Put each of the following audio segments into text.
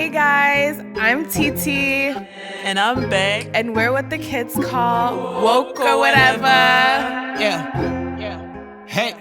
Hey guys, I'm Titi. And I'm Beck. And we're what the kids call woke or whatever. Yeah. Hey.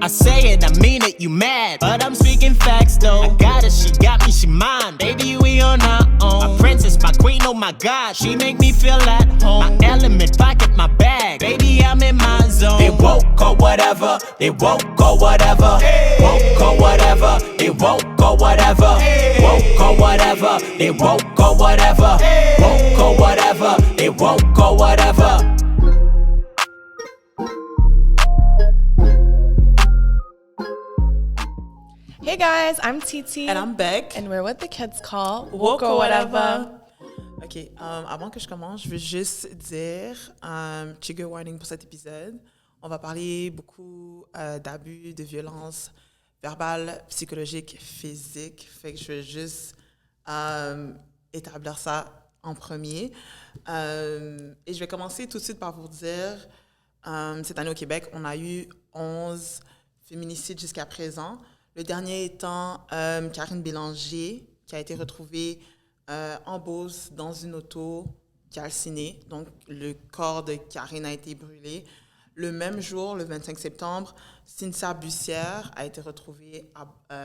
I say it, I mean it, you mad. But I'm speaking facts though. I got it, she got me, she mine. Baby, we on our own. My princess, my queen, oh my god. She make me feel at home. My element, pocket, my bag. Baby, I'm in my zone. They woke or whatever. They woke or whatever. Woke or whatever. They woke or whatever. Woke or whatever. They woke or whatever. Woke or whatever. They woke or whatever. Hey guys, I'm Titi. And I'm Beck. And we're what the kids call Woke or whatever. OK, avant que je commence, je veux juste dire, trigger warning pour cet épisode. On va parler beaucoup d'abus, de violences verbales, psychologiques, physiques. Fait que je veux juste établir ça en premier. Et je vais commencer tout de suite par vous dire, cette année au Québec, on a eu 11 féminicides jusqu'à présent. Le dernier étant Karine Bélanger, qui a été retrouvée en Beauce dans une auto calcinée. Donc, le corps de Karine a été brûlé. Le même jour, le 25 septembre, Cynthia Bussière a été retrouvée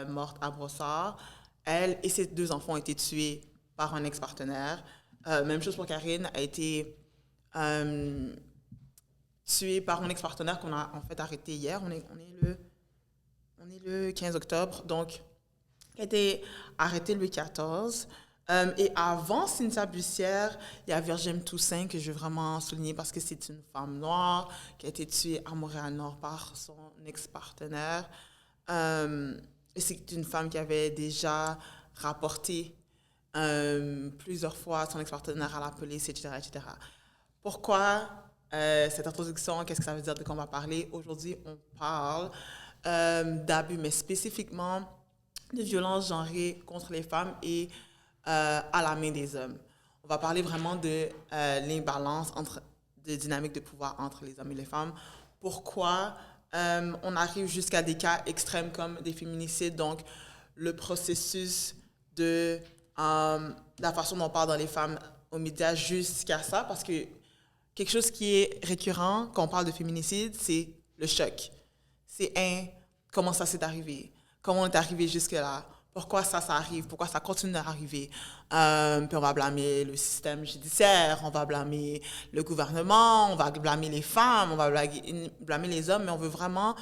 morte à Brossard. Elle et ses 2 enfants ont été tués par un ex-partenaire. Même chose pour Karine, a été tuée par un ex-partenaire qu'on a en fait arrêté hier. On est le 15 octobre, donc elle a été arrêtée le 14. Et avant Cynthia Bussière, il y a Virginie Toussaint, que je veux vraiment souligner parce que c'est une femme noire qui a été tuée à Montréal-Nord par son ex-partenaire. Et c'est une femme qui avait déjà rapporté plusieurs fois son ex-partenaire à la police, etc., etc. Pourquoi cette introduction? Qu'est-ce que ça veut dire de quoi on va parler? Aujourd'hui, on parle d'abus, mais spécifiquement de violences genrées contre les femmes et à la main des hommes. On va parler vraiment de l'imbalance de dynamique de pouvoir entre les hommes et les femmes. Pourquoi on arrive jusqu'à des cas extrêmes comme des féminicides, donc le processus de la façon dont on parle dans les femmes aux médias jusqu'à ça, parce que quelque chose qui est récurrent quand on parle de féminicide, c'est le choc. C'est comment ça s'est arrivé, comment on est arrivé jusque-là, pourquoi ça arrive, pourquoi ça continue d'arriver. Puis on va blâmer le système judiciaire, on va blâmer le gouvernement, on va blâmer les femmes, on va blâmer les hommes, mais on veut vraiment,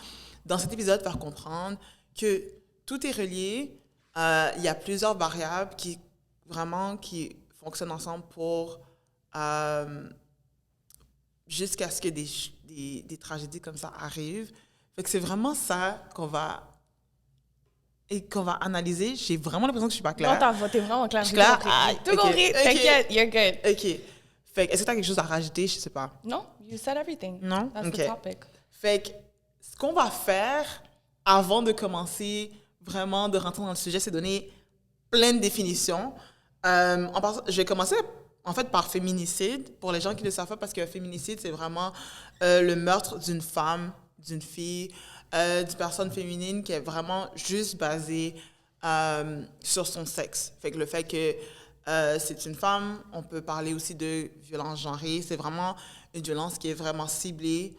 dans cet épisode, faire comprendre que tout est relié. Il y a plusieurs variables qui fonctionnent ensemble pour jusqu'à ce que des tragédies comme ça arrivent. Fait que c'est vraiment ça qu'on va analyser. J'ai vraiment l'impression que je suis pas claire. Non, t'es vraiment claire. Je suis claire? Tout compris. T'inquiète, you're good. OK. Fait que, est-ce que tu as quelque chose à rajouter? Je sais pas. Non, you said everything. Non? That's OK. the topic. Fait que, ce qu'on va faire avant de commencer vraiment de rentrer dans le sujet, c'est donner plein de définitions. Je vais commencer en fait par féminicide, pour les gens qui ne le savent pas, parce que féminicide, c'est vraiment le meurtre d'une femme, d'une fille, d'une personne féminine qui est vraiment juste basée sur son sexe. Fait que le fait que c'est une femme, on peut parler aussi de violence genrée. C'est vraiment une violence qui est vraiment ciblée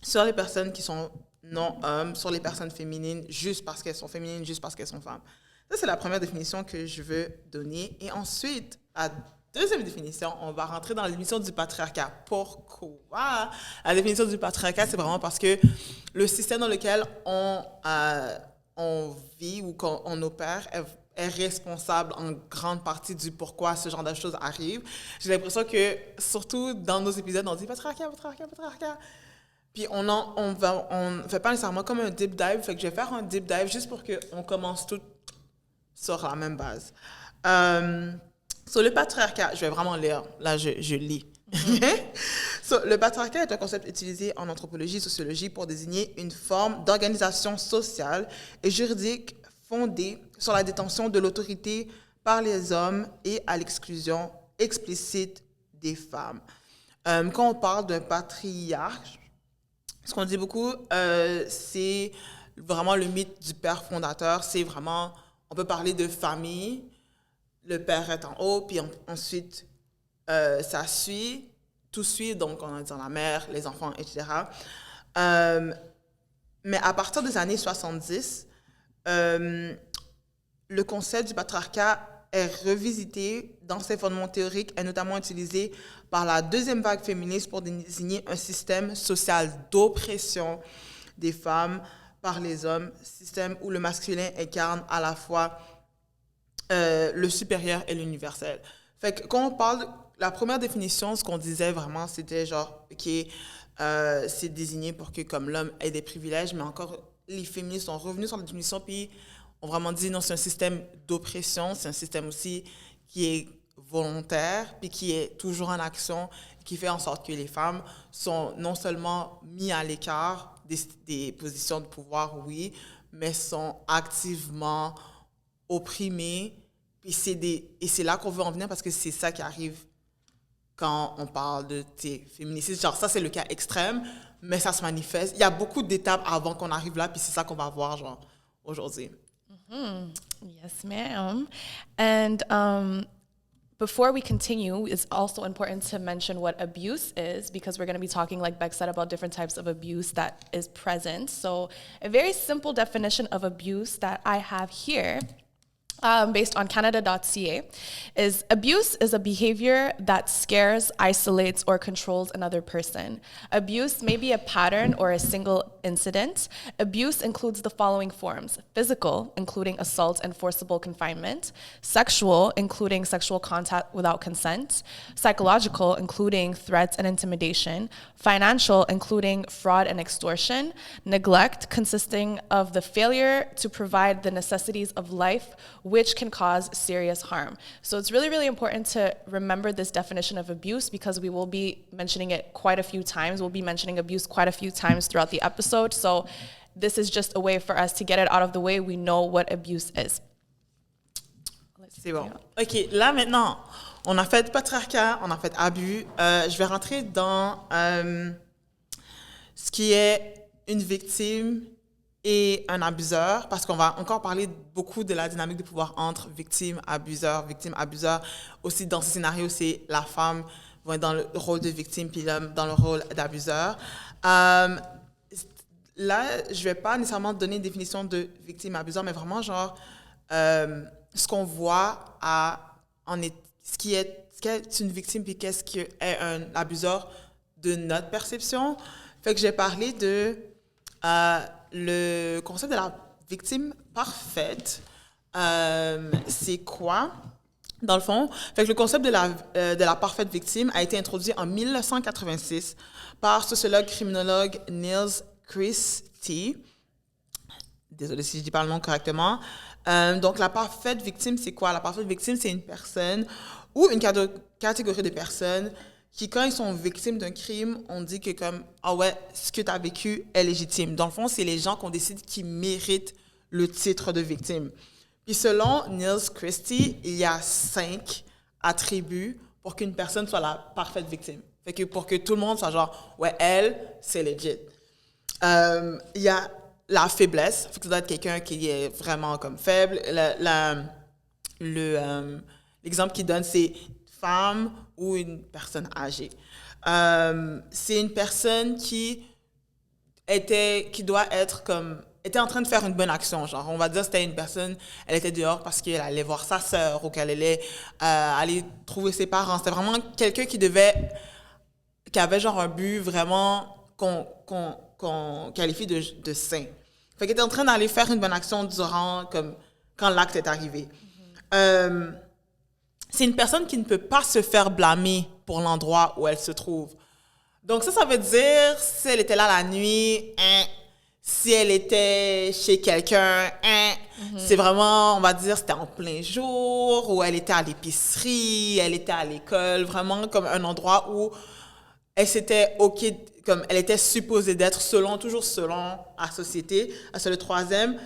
sur les personnes qui sont non-hommes, sur les personnes féminines, juste parce qu'elles sont féminines, juste parce qu'elles sont femmes. Ça, c'est la première définition que je veux donner. Et ensuite, la deuxième définition, on va rentrer dans la définition du patriarcat. Pourquoi? La définition du patriarcat, c'est vraiment parce que le système dans lequel on vit ou qu'on opère est responsable en grande partie du pourquoi ce genre de choses arrivent. J'ai l'impression que, surtout dans nos épisodes, on dit patriarcat. Puis on ne fait pas nécessairement comme un deep dive. Fait que je vais faire un deep dive juste pour qu'on commence tout sur la même base. Sur le patriarcat, je vais vraiment lire. Là, je lis. Le patriarcat est un concept utilisé en anthropologie et sociologie pour désigner une forme d'organisation sociale et juridique fondée sur la détention de l'autorité par les hommes et à l'exclusion explicite des femmes. Quand on parle d'un patriarche, ce qu'on dit beaucoup, c'est vraiment le mythe du père fondateur. C'est vraiment, on peut parler de famille, le père est en haut, puis ensuite, ça suit, tout suit, donc on a dit la mère, les enfants, etc. Mais à partir des années 70, le concept du patriarcat est revisité dans ses fondements théoriques et notamment utilisé par la deuxième vague féministe pour désigner un système social d'oppression des femmes par les hommes, système où le masculin incarne à la fois le supérieur et l'universel. Fait que quand on parle, la première définition, ce qu'on disait vraiment, c'était genre, OK, c'est désigné pour que comme l'homme ait des privilèges, mais encore, les féministes sont revenus sur la définition, puis ont vraiment dit non, c'est un système d'oppression, c'est un système aussi qui est volontaire, puis qui est toujours en action, qui fait en sorte que les femmes sont non seulement mises à l'écart des positions de pouvoir, oui, mais sont activement opprimées. Puis et c'est là qu'on veut en venir parce que c'est ça qui arrive quand on parle de féminicide. Genre ça, c'est le cas extrême, mais ça se manifeste. Il y a beaucoup d'étapes avant qu'on arrive là, puis c'est ça qu'on va voir genre aujourd'hui. Yes, ma'am. And before we continue, it's also important to mention what abuse is, because we're going to be talking, like Beck said, about different types of abuse that is present. So a very simple definition of abuse that I have here, based on Canada.ca, is abuse is a behavior that scares, isolates, or controls another person. Abuse may be a pattern or a single incident. Abuse includes the following forms: physical, including assault and forcible confinement; sexual, including sexual contact without consent; psychological, including threats and intimidation; financial, including fraud and extortion; neglect, consisting of the failure to provide the necessities of life, which can cause serious harm. So it's really, really important to remember this definition of abuse, because we will be mentioning it quite a few times. We'll be mentioning abuse quite a few times throughout the episode. So this is just a way for us to get it out of the way. We know what abuse is. C'est bon. OK, là maintenant, on a fait patriarcat, on a fait abus. Je vais rentrer dans ce qui est une victime et un abuseur, parce qu'on va encore parler beaucoup de la dynamique de pouvoir entre victime, abuseur. Aussi, dans ce scénario, c'est la femme va être dans le rôle de victime, puis l'homme dans le rôle d'abuseur. Là, je vais pas nécessairement donner une définition de victime-abuseur, mais vraiment genre ce qu'on voit ce qui est une victime, puis qu'est-ce qui est un abuseur de notre perception. Fait que j'ai parlé de le concept de la victime parfaite. C'est quoi, dans le fond? Fait que le concept de la parfaite victime a été introduit en 1986 par sociologue criminologue Niels Christie. Désolée si je dis pas le nom correctement. Donc, la parfaite victime, c'est quoi? La parfaite victime, c'est une personne ou une catégorie de personnes qui, quand ils sont victimes d'un crime, on dit que comme, ah ouais, ce que tu as vécu est légitime. Dans le fond, c'est les gens qu'on décide qui méritent le titre de victime. Puis selon Niels Christie, il y a 5 attributs pour qu'une personne soit la parfaite victime. Fait que pour que tout le monde soit genre, ouais, elle, c'est legit. Il y a la faiblesse. Fait que ça doit être quelqu'un qui est vraiment comme faible. L'exemple qu'il donne, c'est femme ou une personne âgée. C'est une personne qui doit être comme était en train de faire une bonne action, genre on va dire c'était une personne, elle était dehors parce qu'elle allait voir sa sœur ou qu'elle allait aller trouver ses parents. C'était vraiment quelqu'un qui avait genre un but vraiment qu'on qualifie de sain. Fait qu'elle était en train d'aller faire une bonne action quand l'acte est arrivé. C'est une personne qui ne peut pas se faire blâmer pour l'endroit où elle se trouve. Donc ça veut dire, si elle était là la nuit, si elle était chez quelqu'un, c'est vraiment, on va dire, c'était en plein jour, ou elle était à l'épicerie, elle était à l'école, vraiment comme un endroit où elle s'était OK, comme elle était supposée d'être toujours selon la société. C'est le 3e.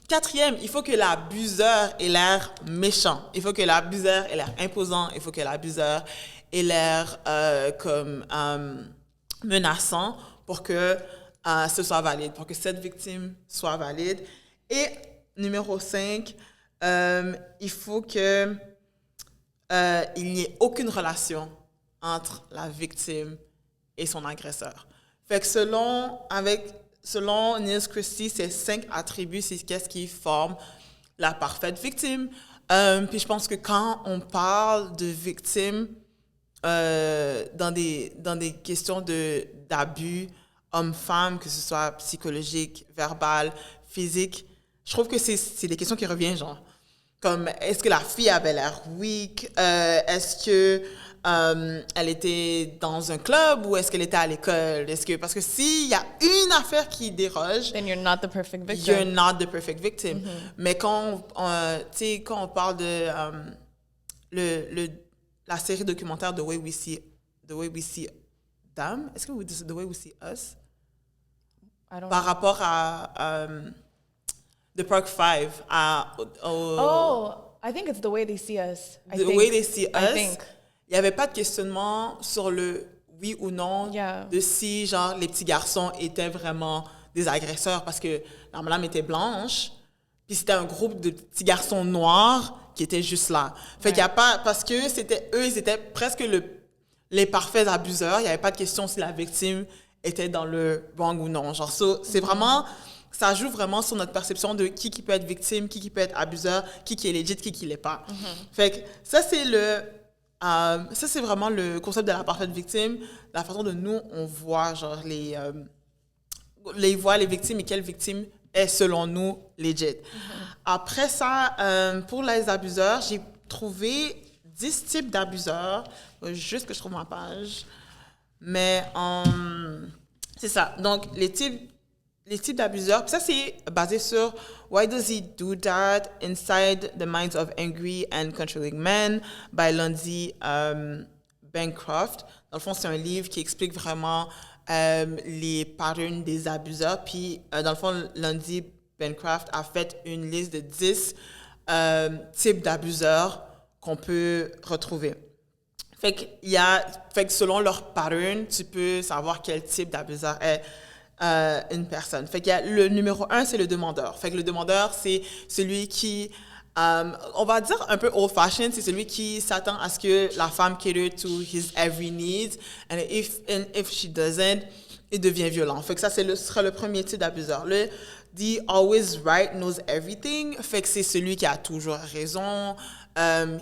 4e, il faut que l'abuseur ait l'air méchant. Il faut que l'abuseur ait l'air imposant. Il faut que l'abuseur ait l'air menaçant pour que ce soit valide, pour que cette victime soit valide. Et numéro 5, il faut que il n'y ait aucune relation entre la victime et son agresseur. Fait que selon Neil Christie, ces 5 attributs, c'est qu'est-ce qui forme la parfaite victime. Puis je pense que quand on parle de victime dans des questions d'abus homme-femme, que ce soit psychologique, verbal, physique, je trouve que c'est des questions qui reviennent, genre, comme est-ce que la fille avait l'air weak, est-ce que elle était dans un club ou est-ce qu'elle était à l'école, parce que s'il y a une affaire qui déroge, then you're not the perfect victim. You're not the perfect victim. Mais quand on parle de la série documentaire The Way We See Them, est-ce que vous dites The Way We See Us? Par rapport à The Park Five, I think it's The Way They See Us. Way They See I Us. think. Il n'y avait pas de questionnement sur le oui ou non de si, genre, les petits garçons étaient vraiment des agresseurs, parce que la madame était blanche, puis c'était un groupe de petits garçons noirs qui étaient juste là. Fait qu'il y a pas, parce que ils étaient presque les parfaits abuseurs, il n'y avait pas de question si la victime était dans le wrong ou non. Genre, c'est vraiment, ça joue vraiment sur notre perception de qui peut être victime, qui peut être abuseur, qui est legit, qui l'est pas. Fait que ça, c'est vraiment le concept de la parfaite victime, la façon dont nous, on voit, genre, les victimes et quelle victime est, selon nous, legit. Après ça, pour les abuseurs, j'ai trouvé 10 types d'abuseurs. Juste que je trouve ma page. Mais c'est ça. Donc, les types d'abuseurs, puis ça, c'est basé sur Why Does He Do That? Inside the Minds of Angry and Controlling Men by Lundy Bancroft. Dans le fond, c'est un livre qui explique vraiment les patterns des abuseurs. Puis, dans le fond, Lundy Bancroft a fait une liste de 10 types d'abuseurs qu'on peut retrouver. Fait que selon leur pattern, tu peux savoir quel type d'abuseur est une personne. Fait qu'il y a le numéro 1, c'est le demandeur. Fait que le demandeur, c'est celui qui, on va dire un peu old-fashioned, c'est celui qui s'attend à ce que la femme cater to his every need, and if she doesn't, il devient violent. Fait que ça, ce sera le premier type d'abuseur. Le The always right knows everything, fait que c'est celui qui a toujours raison,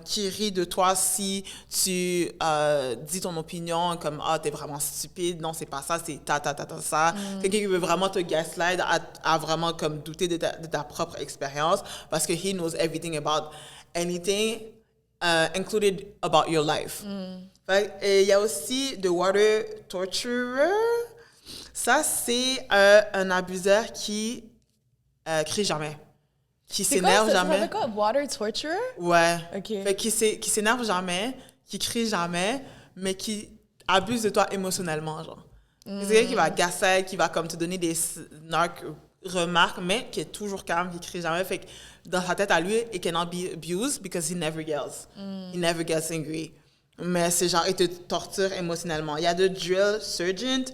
qui rit de toi si tu dis ton opinion comme « Ah, t'es vraiment stupide, non, c'est pas ça, c'est ça. » Quelqu'un qui veut vraiment te gaslight, à vraiment comme douter de ta propre expérience, parce que he knows everything about anything, included about your life. Et il y a aussi The Water Torturer. Ça, c'est un abuseur qui crie jamais. Qui s'énerve jamais. C'est quoi? Water torturer? Ouais. OK. Fait qui s'énerve jamais, qui crie jamais, mais qui abuse de toi émotionnellement, genre. C'est quelqu'un qui va gasser, qui va comme te donner des remarques, mais qui est toujours calme, qui crie jamais. Fait que dans sa tête à lui, it cannot be abused because he never yells. He never gets angry. Mais c'est genre, il te torture émotionnellement. Il y a le drill sergeant.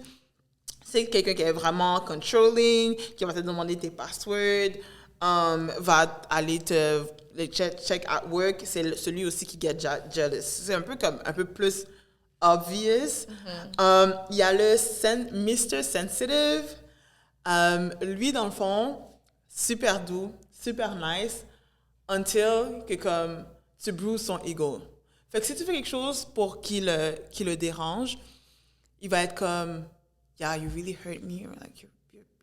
C'est quelqu'un qui est vraiment controlling, qui va te demander tes passwords, va aller te check at work. C'est celui aussi qui get jealous. C'est un peu plus obvious. Il y a le Mr. Sensitive. Lui, dans le fond, super doux, super nice, until que comme tu bruises son ego. Fait que si tu fais quelque chose pour qui le dérange, il va être comme yeah, you really hurt me, or like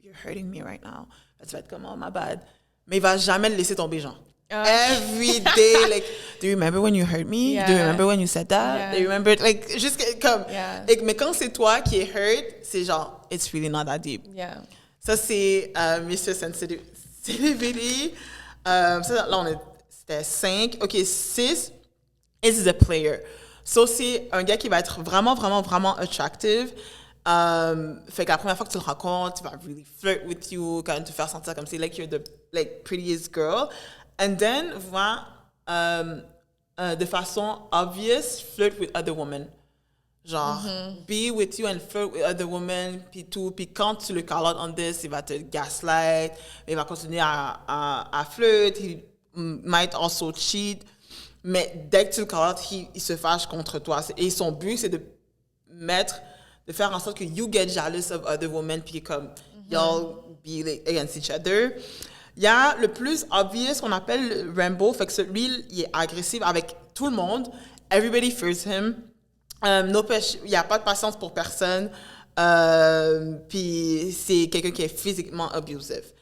you're hurting me right now. Tu vas être comme oh my bad. Mais il va jamais le laisser tomber, genre. Every day, like, do you remember when you hurt me? Yeah. Do you remember when you said that? Yeah. Do you remember, like, juste comme. Yeah. Mais quand c'est toi qui es hurt, c'est genre, it's really not that deep. Yeah. Ça, c'est Mr. Sensitivity. Ça, là, c'était 5. OK, 6. Is a player. So, c'est un gars qui va être vraiment, vraiment, vraiment attractive. Fait que la première fois que tu le rencontres, il va really flirt with you, quand même te faire sentir comme si like you're the like prettiest girl, and then va de façon obvious flirt with other women, genre be with you and flirt with other women, puis tout, puis quand tu le call out on this, il va te gaslight, il va continuer à flirt, might also cheat. Mais dès que tu le call out, il se fâche contre toi. Et son but, c'est de faire en sorte que you get jealous of other women, puis comme y'all be like, against each other. Il y a le plus obvious qu'on appelle Rambo, fait que celui, il est agressif avec tout le monde. Everybody fears him. Il n'y a pas de patience pour personne. Puis c'est quelqu'un qui est physiquement abusive.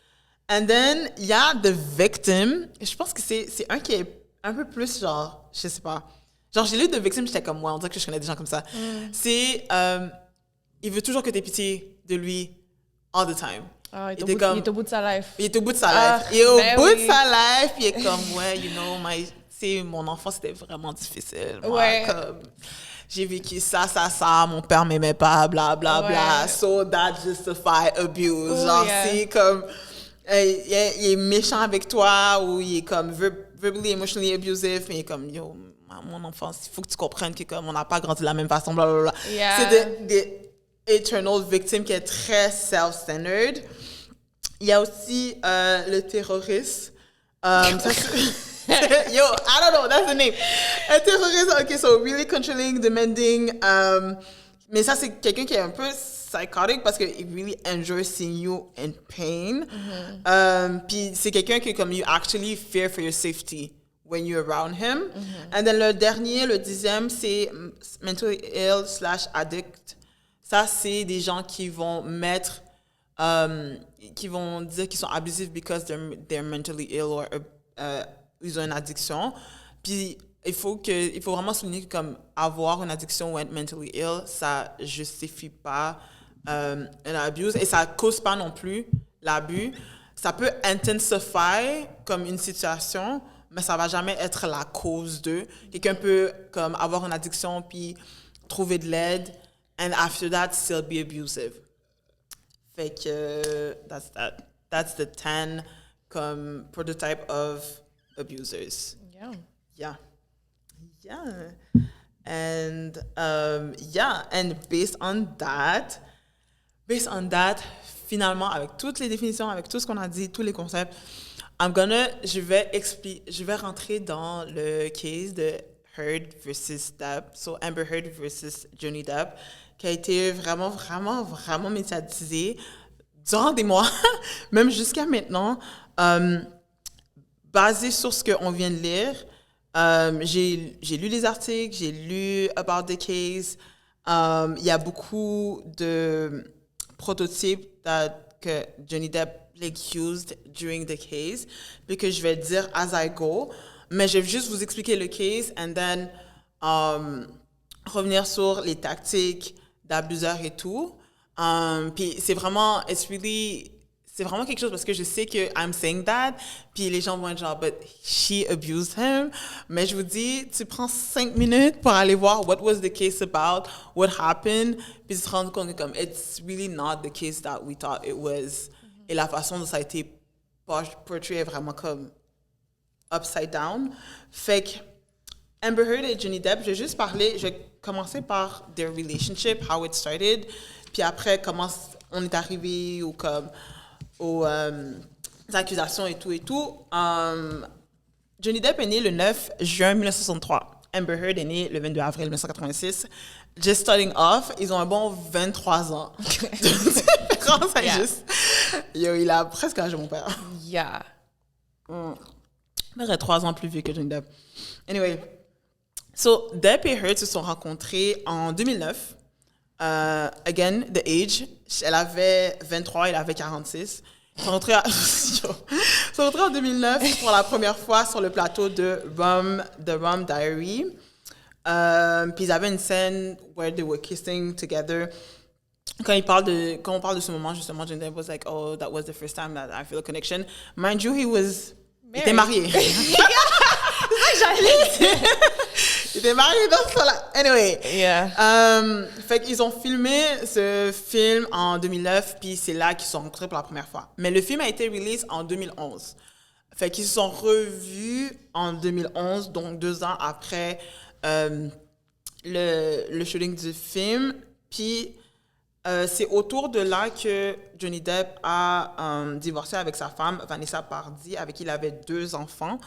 And then, il y a the victim. Je pense que c'est un qui est un peu plus genre, je sais pas. Genre, j'ai lu The Victim, j'étais comme, ouais, on dirait que je connais des gens comme ça. C'est, il veut toujours que tu aies pitié de lui all the time. Il est au bout de sa life. Il est au bout de sa life. Il est au bout de sa life, puis il est comme, ouais, you know, mon enfance, c'était vraiment difficile. Moi, comme, j'ai vécu ça, mon père m'aimait pas, bla, bla, bla. So that justify abuse. Genre, c'est comme, il est méchant avec toi, ou il est comme verbally, emotionally abusive, mais il est comme, yo, mon enfance, il faut que tu comprennes que comme on n'a pas grandi de la même façon, bla, bla, bla. C'est des eternal victim qui est très self-centered. Il y a aussi le terroriste. Yo, I don't know, that's the name. Un terroriste, okay, so really controlling, demanding. Mais ça, c'est quelqu'un qui est un peu psychotic parce qu'il really enjoys seeing you in pain. Puis c'est quelqu'un qui, comme, you actually fear for your safety when you're around him. And then le 10e, c'est mentally ill / addict. Ça, c'est des gens qui vont qui vont dire qu'ils sont abusifs because they're mentally ill or ils ont une addiction. Puis il faut vraiment souligner que comme avoir une addiction ou être mentally ill, ça justifie pas un abus et ça cause pas non plus l'abus. Ça peut intensify comme une situation, mais ça va jamais être la cause de. Quelqu'un peut comme avoir une addiction puis trouver de l'aide and after that still be abusive. Fait que that's the 10 comme prototype of abusers. Yeah. And based on that, finalement, avec toutes les définitions, avec tout ce qu'on a dit, tous les concepts, je vais rentrer dans le case de Heard versus Depp, so Amber Heard versus Johnny Depp, qui a été vraiment, vraiment, vraiment médiatisé durant des mois, même jusqu'à maintenant, basé sur ce qu'on vient de lire. J'ai lu les articles, j'ai lu about the case. Il y a beaucoup de prototypes que Johnny Depp used during the case, puis que je vais dire as I go. Mais je vais juste vous expliquer le case and then revenir sur les tactiques d'abuseurs et tout. Puis c'est vraiment quelque chose parce que je sais que I'm saying that, puis les gens vont être genre, but she abused him. Mais je vous dis, tu prends 5 minutes pour aller voir what was the case about, what happened, puis tu te rends compte que comme, it's really not the case that we thought it was. Et la façon dont ça a été portrayé est vraiment comme upside down. Fait que Amber Heard et Johnny Depp, je vais commencer par their relationship, how it started, puis après comment on est arrivé aux accusations et tout. Johnny Depp est né le 9 juin 1963. Amber Heard est née le 22 avril 1986. Just starting off, ils ont un bon 23 ans. Juste. Yo, il a presque l'âge de mon père. Yeah. Il est 3 ans plus vieux que Johnny Depp. Anyway, so Depp et Heard se sont rencontrés en 2009. Again, the age. Elle avait 23, il avait 46. Ils sont rentrés en 2009 pour la première fois sur le plateau de The Rum Diary. Puis ils avaient une scène where they were kissing together. Quand on parle de ce moment, justement, Johnny Depp was like, oh, that was the first time that I feel a connection. Mind you, il était marié. Il était marié dans ce là. Anyway. Yeah. Fait qu'ils ont filmé ce film en 2009, puis c'est là qu'ils se sont rencontrés pour la première fois. Mais le film a été release en 2011. Fait qu'ils se sont revus en 2011, donc 2 ans après le shooting du film. Puis c'est autour de là que Johnny Depp a divorcé avec sa femme, Vanessa Paradis, avec qui il avait 2 enfants.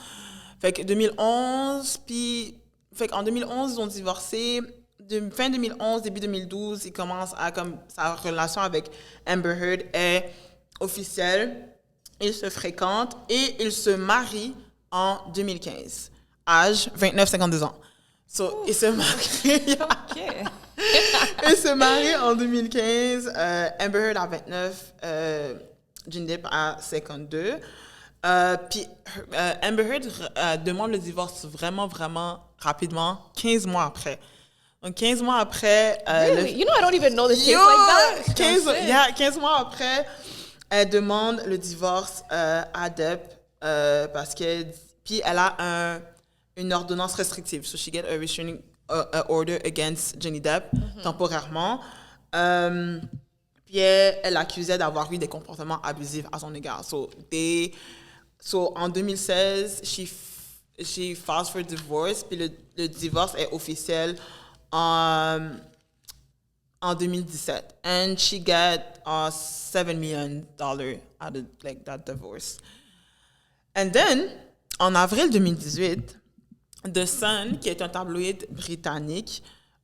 Fait que 2011, puis... Fait qu'en 2011, ils ont divorcé. Fin 2011, début 2012, il commence à... Comme sa relation avec Amber Heard est officielle. Ils se fréquentent et ils se marient en 2015. Âge 29-52 ans. So, ils se marient... OK. Ils se marient en 2015. Amber Heard a 29, Johnny Depp a 52. Puis Amber Heard demande le divorce vraiment, vraiment rapidement, 15 mois après. Donc, 15 mois après... Really? You know, I don't even know this case like that. 15 mois après, elle demande le divorce à Depp parce que... Puis elle a une ordonnance restrictive. So, she get a restraining order against Johnny Depp, temporairement. Puis elle l'accusait d'avoir eu des comportements abusifs à son égard. So en 2016, she files for divorce, puis le divorce est officiel en 2017. And she got $7 million out of like that divorce. And then, en avril 2018, The Sun, qui est un tabloïd britannique,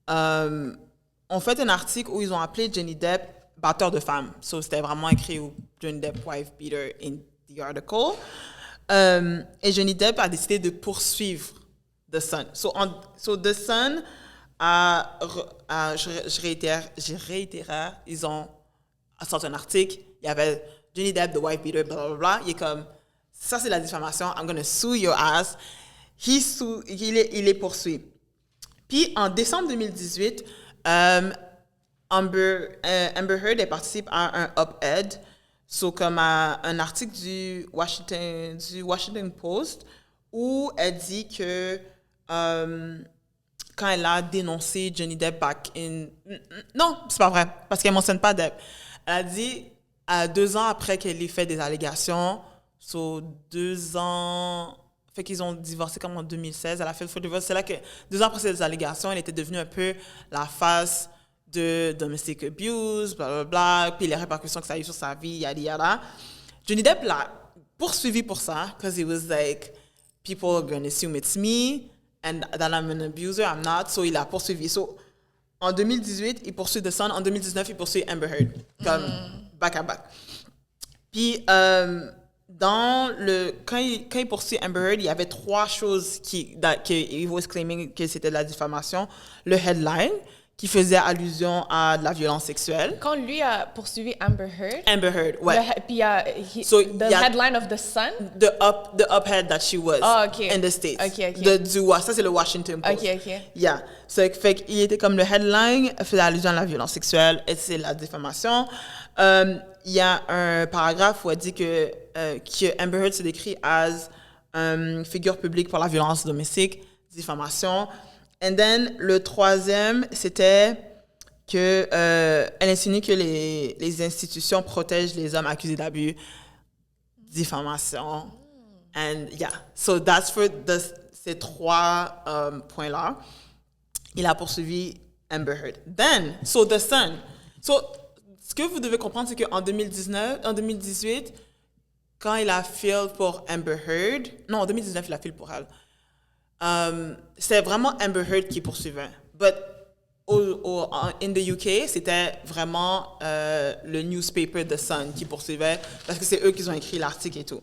ont fait un article où ils ont appelé Johnny Depp batteur de femmes. So, c'était vraiment écrit Johnny Depp wife beater in the article. Et Johnny Depp a décidé de poursuivre The Sun. So The Sun je réitère, ils ont sorti un article. Il y avait Johnny Depp, the wife beater, blah, blah, blah. Il est comme, ça c'est la diffamation, I'm gonna sue your ass. Il est poursuivi. Puis en décembre 2018, Amber Heard participe à un op-ed, comme un article du Washington Post, où elle dit que quand elle a dénoncé Johnny Depp non, c'est pas vrai, parce qu'elle ne mentionne pas Depp. Elle a dit, 2 ans après qu'elle ait fait des allégations, 2 ans... Fait qu'ils ont divorcé comme en 2016. Elle a fait le faux divorce. C'est là que, 2 ans après ces allégations, elle était devenue un peu la face de domestic abuse, blablabla, puis les répercussions que ça a eu sur sa vie, yada yada. Johnny Depp l'a poursuivi pour ça, because he was like, people are going to assume it's me, and that I'm an abuser, I'm not. So, il a poursuivi. So, en 2018, il poursuit The Sun. En 2019, il poursuit Amber Heard, comme back à back. Puis, quand il poursuit Amber Heard, il y avait 3 choses qu'il was claiming que c'était de la diffamation. Le headline, qui faisait allusion à de la violence sexuelle. Quand lui a poursuivi Amber Heard, ouais. Puis the headline of The Sun? The up-head that she was in the States. Okay. Ça, c'est le Washington Post. Okay. Yeah. Fait qu'il était comme le headline, faisait allusion à la violence sexuelle et c'est la diffamation. Il y a un paragraphe où elle dit que Amber Heard se décrit as figure publique pour la violence domestique, diffamation. And then, le 3e, c'était que elle insinue que les institutions protègent les hommes accusés d'abus, diffamation. And yeah, so that's for ces 3 points-là. Il a poursuivi Amber Heard. Then, The Sun. Ce que vous devez comprendre, c'est qu'en 2018, quand il a filé pour Amber Heard, non, en 2019, il a filé pour elle. C'est vraiment Amber Heard qui poursuivait. But in the UK, c'était vraiment le newspaper The Sun qui poursuivait parce que c'est eux qui ont écrit l'article et tout.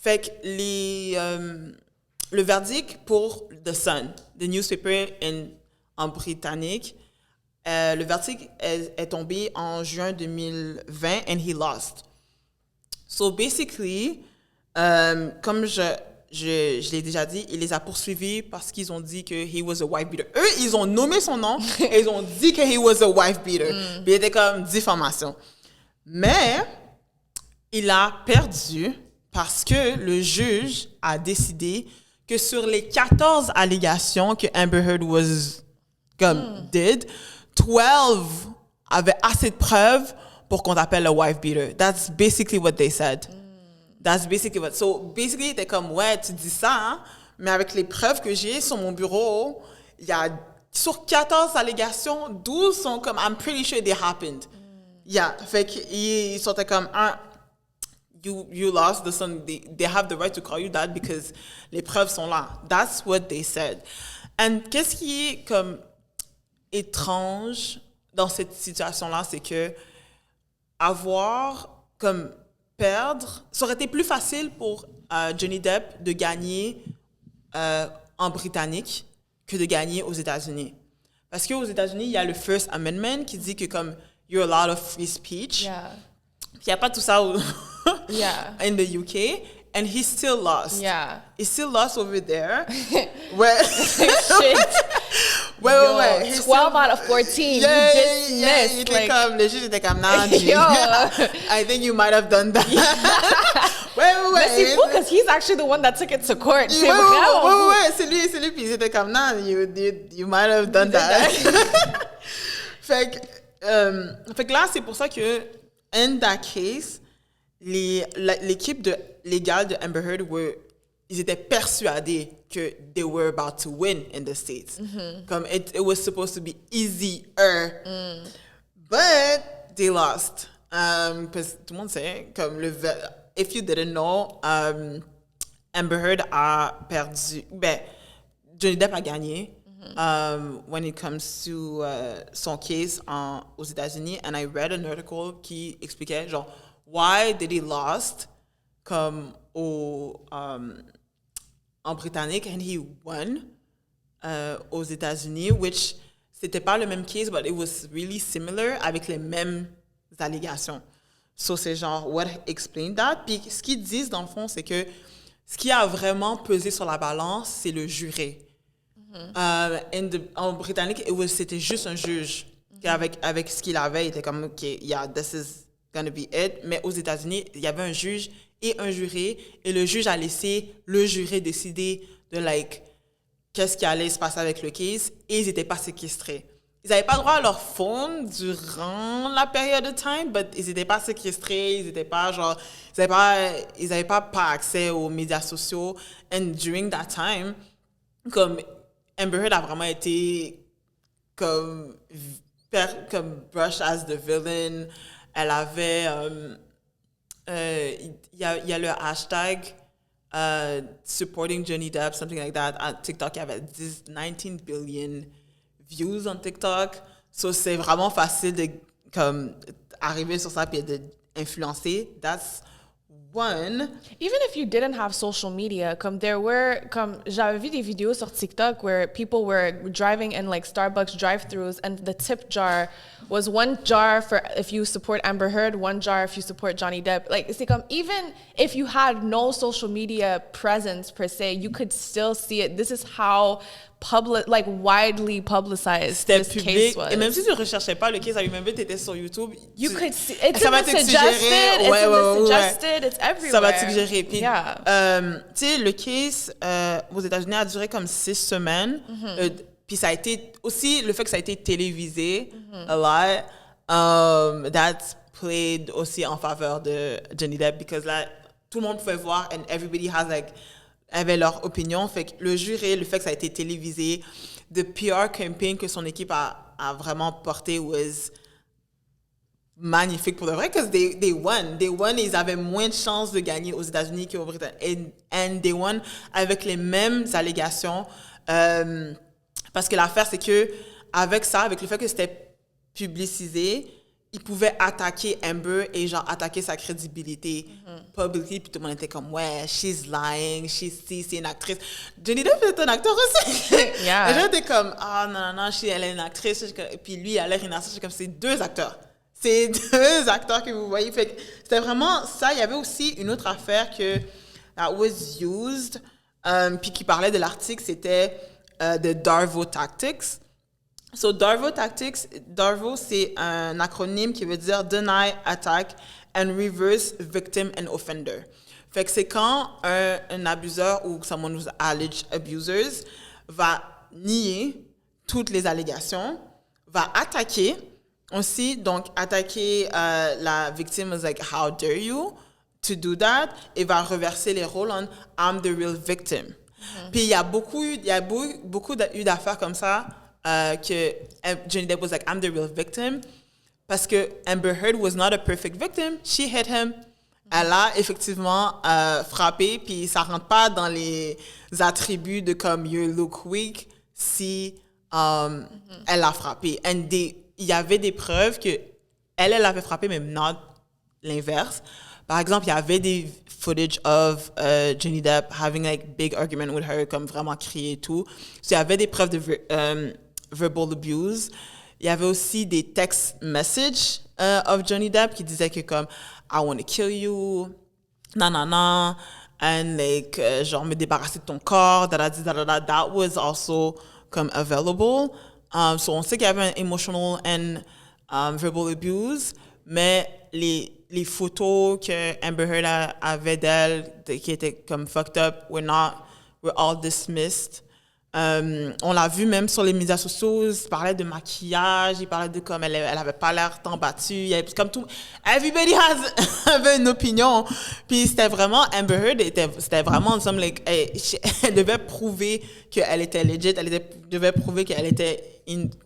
Fait que le verdict pour The Sun, the newspaper en britannique, le verdict est tombé en juin 2020 and he lost. So basically, comme je l'ai déjà dit, il les a poursuivis parce qu'ils ont dit que he was a wife beater. Eux, ils ont nommé son nom et ils ont dit que he was a wife beater. Puis il était comme diffamation. Mais il a perdu parce que le juge a décidé que sur les 14 allégations que Amber Heard did, 12 avaient assez de preuves pour qu'on t'appelle a wife beater. That's basically what they said. That's basically what... So, basically, t'es comme, ouais, tu dis ça, hein, mais avec les preuves que j'ai sur mon bureau, il y a sur 14 allégations, 12 sont comme, I'm pretty sure they happened. Yeah, fait qu'ils sont comme, you lost the son, they have the right to call you that because les preuves sont là. That's what they said. And qu'est-ce qui est comme étrange dans cette situation-là, c'est que perdre, ça aurait été plus facile pour Johnny Depp de gagner en britannique que de gagner aux États-Unis. Parce qu'aux États-Unis, il y a le First Amendment qui dit que comme you're allowed of free speech. Yeah. Puis il n'y a pas tout ça Yeah. in the UK. And he still lost. Yeah. He still lost over there. Where Shit. ouais. 12 out of 14. Yeah, You dismissed. il était comme, le juge était comme, non, Yo. I think you might have done that. ouais. Mais c'est fou because he's actually the one that took it to court. C'est Ouais, c'est lui, puis il était comme, non, you might have done that. fait que là, c'est pour ça que, in that case, l'équipe légale de Amber Heard, ils étaient persuadés que they were about to win in the States. Comme it was supposed to be easier. But they lost. Parce que tout le monde sait, comme if you didn't know, Amber Heard a perdu. Johnny Depp a gagné when it comes to son case aux États-Unis. And I read an article qui expliquait, genre, why did he lost comme en britannique and he won aux États-Unis, which c'était pas le même case, but it was really similar avec les mêmes allégations. So c'est genre what explained that. Puis ce qu'ils disent dans le fond, c'est que ce qui a vraiment pesé sur la balance, c'est le juré. En britannique, c'était juste un juge avec ce qu'il avait, il était comme OK, yeah, this is gonna be it. Mais aux États-Unis, il y avait un juge et un juré, et le juge a laissé le juré décider de qu'est-ce qui allait se passer avec le case, et ils n'étaient pas séquestrés. Ils n'avaient pas le droit à leur phone durant la période de time, mais ils n'étaient pas séquestrés, ils n'avaient pas accès aux médias sociaux. And during that time, comme Amber Heard a vraiment été comme brushed as the villain. Elle avait il y a le hashtag supporting Johnny Depp, something like that, à TikTok. Il y avait 19 billion views on TikTok. So c'est vraiment facile de arriver sur ça et d'influencer. That's one. Even if you didn't have social media, j'avais vu des vidéos sur TikTok where people were driving in Starbucks drive-thrus and the tip jar was one jar for if you support Amber Heard, one jar if you support Johnny Depp. C'est comme, even if you had no social media presence per se, you could still see it. This is how widely publicized this case was. Et même si tu ne recherchais pas le case, I remember tu étais sur YouTube. You could see, it's in the suggested, it's in the suggested, it's everywhere. Ça va te suggérer. Puis, yeah. Tu sais, le case aux États-Unis a duré comme 6 semaines. Puis ça a été aussi le fait que ça a été télévisé a lot. That's played aussi en faveur de Johnny Depp because là, tout le monde pouvait voir and everybody avait leur opinion. Fait que le juré, le fait que ça a été télévisé, the PR campaign que son équipe a vraiment porté was magnifique pour de vrai, parce que they won. They won et ils avaient moins de chances de gagner aux États-Unis qu'aux Britanniques. And they won avec les mêmes allégations. Parce que l'affaire, c'est que avec ça, avec le fait que c'était publicisé, ils pouvaient attaquer Amber et attaquer sa crédibilité publiquement, puis tout le monde était comme ouais, she's lying, c'est une actrice. Johnny Depp est un acteur aussi. Yeah. Les gens étaient comme non, elle est une actrice, et puis lui il a l'air une actrice. Comme c'est deux acteurs que vous voyez. Fait que c'était vraiment ça. Il y avait aussi une autre affaire that was used, puis qui parlait de l'article, c'était the Darvo Tactics. So, Darvo Tactics, c'est un acronyme qui veut dire Deny, Attack and Reverse Victim and Offender. Fait que c'est quand un abuseur ou someone who's alleged abusers va nier toutes les allégations, va attaquer aussi, donc attaquer la victime is like, how dare you to do that, et va reverser les rôles en I'm the real victim. Puis il y a beaucoup eu d'affaires comme ça que Johnny Depp was like, I'm the real victim. Parce que Amber Heard was not a perfect victim. She hit him. Elle a effectivement frappé, puis ça rentre pas dans les attributs de comme you look weak si elle a frappé. Il y avait des preuves que elle avait frappé, mais not l'inverse. Par exemple, il y avait des footage of Johnny Depp having like big argument with her, comme vraiment crier et tout. So, il y avait des preuves de verbal abuse. Il y avait aussi des text messages of Johnny Depp qui disaient que comme I want to kill you, nanana, and like genre me débarrasser de ton corps, that was also comme available. So on sait qu'il y avait un emotional and verbal abuse, mais les photos que Amber Heard avait d'elle qui étaient comme fucked up were all dismissed. On l'a vu même sur les médias sociaux, il parlait de maquillage, il parlait de comme elle avait pas l'air tant battue, comme tout, everybody avait une opinion. Puis c'était vraiment, Amber Heard c'était vraiment comme like, elle devait prouver qu'elle était legit, devait prouver qu'elle était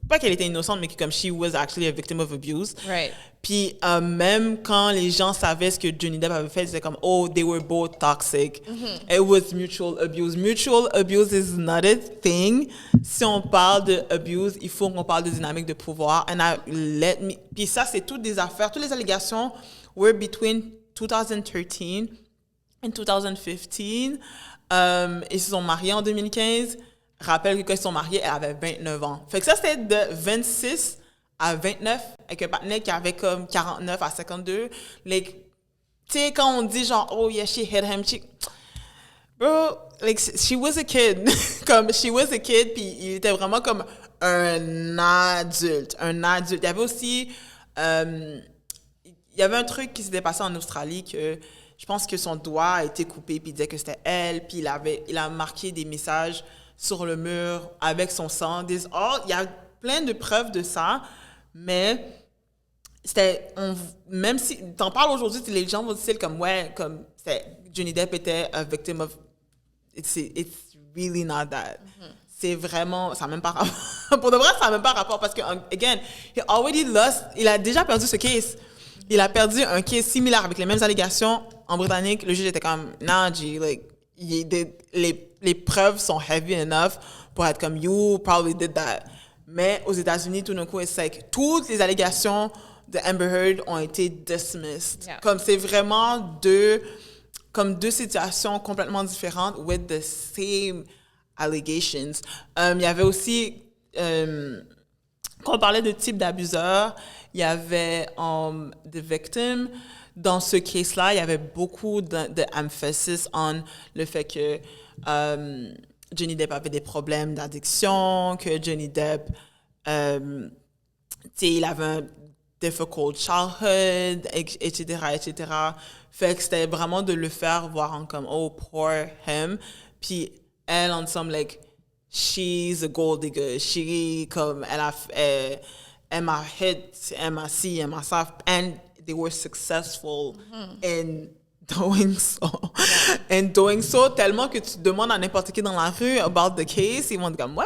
pas qu'elle était innocente, mais que comme she was actually a victim of abuse. Right. Puis même quand les gens savaient ce que Johnny Depp avait fait, c'était comme, oh, they were both toxic. Mm-hmm. It was mutual abuse. Mutual abuse is not a thing. Si on parle de abuse, il faut qu'on parle de dynamique de pouvoir. Puis ça, c'est toutes des affaires, toutes les allégations were between 2013 and 2015. Ils se sont mariés en 2015. Rappelle que quand ils se sont mariés, elle avait 29 ans. Fait que ça, c'était de 26 à 29, avec un partenaire qui avait comme 49 à 52. Like, tu sais, quand on dit genre, oh yeah, she hit him, bro, like, she was a kid. Comme, she was a kid, puis il était vraiment comme un adulte. Il y avait aussi, il y avait un truc qui s'était passé en Australie que je pense que son doigt a été coupé, puis il disait que c'était elle, puis il a marqué des messages sur le mur avec son sang. Il y a plein de preuves de ça, mais même si t'en parles aujourd'hui, les gens vont dire comme ouais, comme Johnny Depp était a victim of it's really not that. Mm-hmm. C'est vraiment, ça n'a même pas rapport. Pour de vrai, ça n'a même pas rapport parce que again, il a déjà perdu ce case. Il a perdu un case similaire avec les mêmes allégations en Britannique. Le juge était comme nah, G, like les preuves sont heavy enough pour être comme you probably did that. Mais aux États-Unis, tout d'un coup, c'est like, toutes les allégations de Amber Heard ont été dismissed. Yeah. Comme c'est vraiment deux situations complètement différentes with the same allegations. Il y avait aussi, quand on parlait de type d'abuseur, il y avait the victim. Dans ce case-là, il y avait beaucoup d'emphasis on le fait que Johnny Depp avait des problèmes d'addiction, que Johnny Depp, il avait un difficult childhood, etc. Fait que c'était vraiment de le faire voir en comme, oh, poor him. Puis elle, en somme, like, she's a gold digger. Elle m'a hit, elle m'a ci, elle m'a ça. And they were successful in doing so, tellement que tu demandes à n'importe qui dans la rue about the case, ils vont dire comme ouais,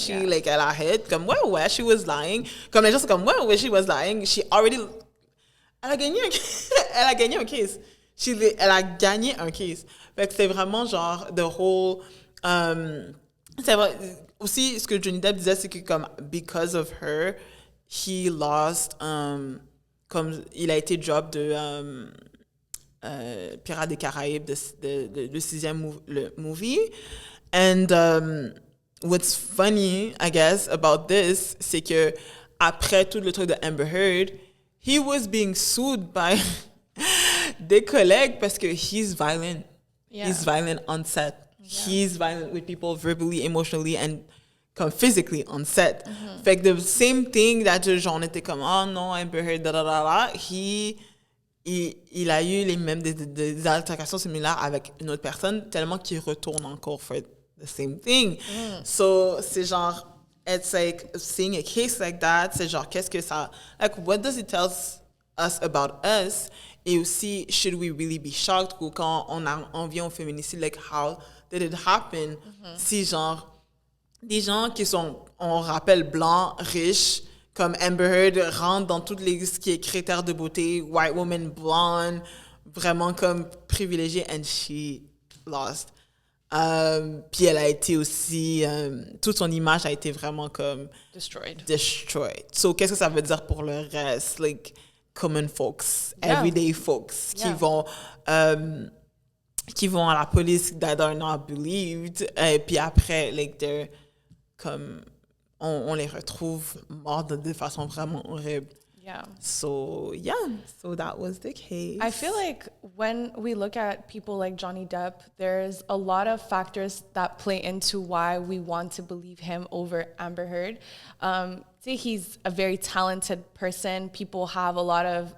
elle a hit, comme ouais, she was lying, comme les gens sont comme ouais, she was lying, elle a gagné un case, elle a gagné un case, fait que c'est vraiment genre the whole, c'est vrai, aussi ce que Johnny Depp disait, c'est que comme because of her, he lost, comme il a été drop de Pirates des Caraïbes, le 6e movie. And what's funny, I guess, about this, c'est que après tout le truc de Amber Heard, he was being sued by des collègues parce que he's violent. Yeah. He's violent on set. Yeah. He's violent with people verbally, emotionally, and physically on set. Mm-hmm. Fait que the same thing that genre était comme oh non, Amber Heard, il a eu les mêmes des altercations similaires avec une autre personne tellement qu'il retourne encore for the same thing. So c'est genre it's like seeing a case like that, c'est genre qu'est-ce que ça, like what does it tell us about us, et aussi should we really be shocked, ou quand on vient au féminicide, like how did it happen, si genre des gens qui sont, on rappelle, blancs, riches, comme Amber Heard, rentrent dans toutes les ce qui est critères de beauté, white woman, blonde, vraiment comme privilégiée, and she lost. Puis elle a été aussi, toute son image a été vraiment comme Destroyed. So, qu'est-ce que ça veut dire pour le reste? Like, common folks, everyday folks qui vont à la police that are not believed, et puis après, like, they're comme, on les retrouve morts de façon vraiment horrible. Yeah. So that was the case. I feel like when we look at people like Johnny Depp, there's a lot of factors that play into why we want to believe him over Amber Heard. See, he's a very talented person. People have a lot of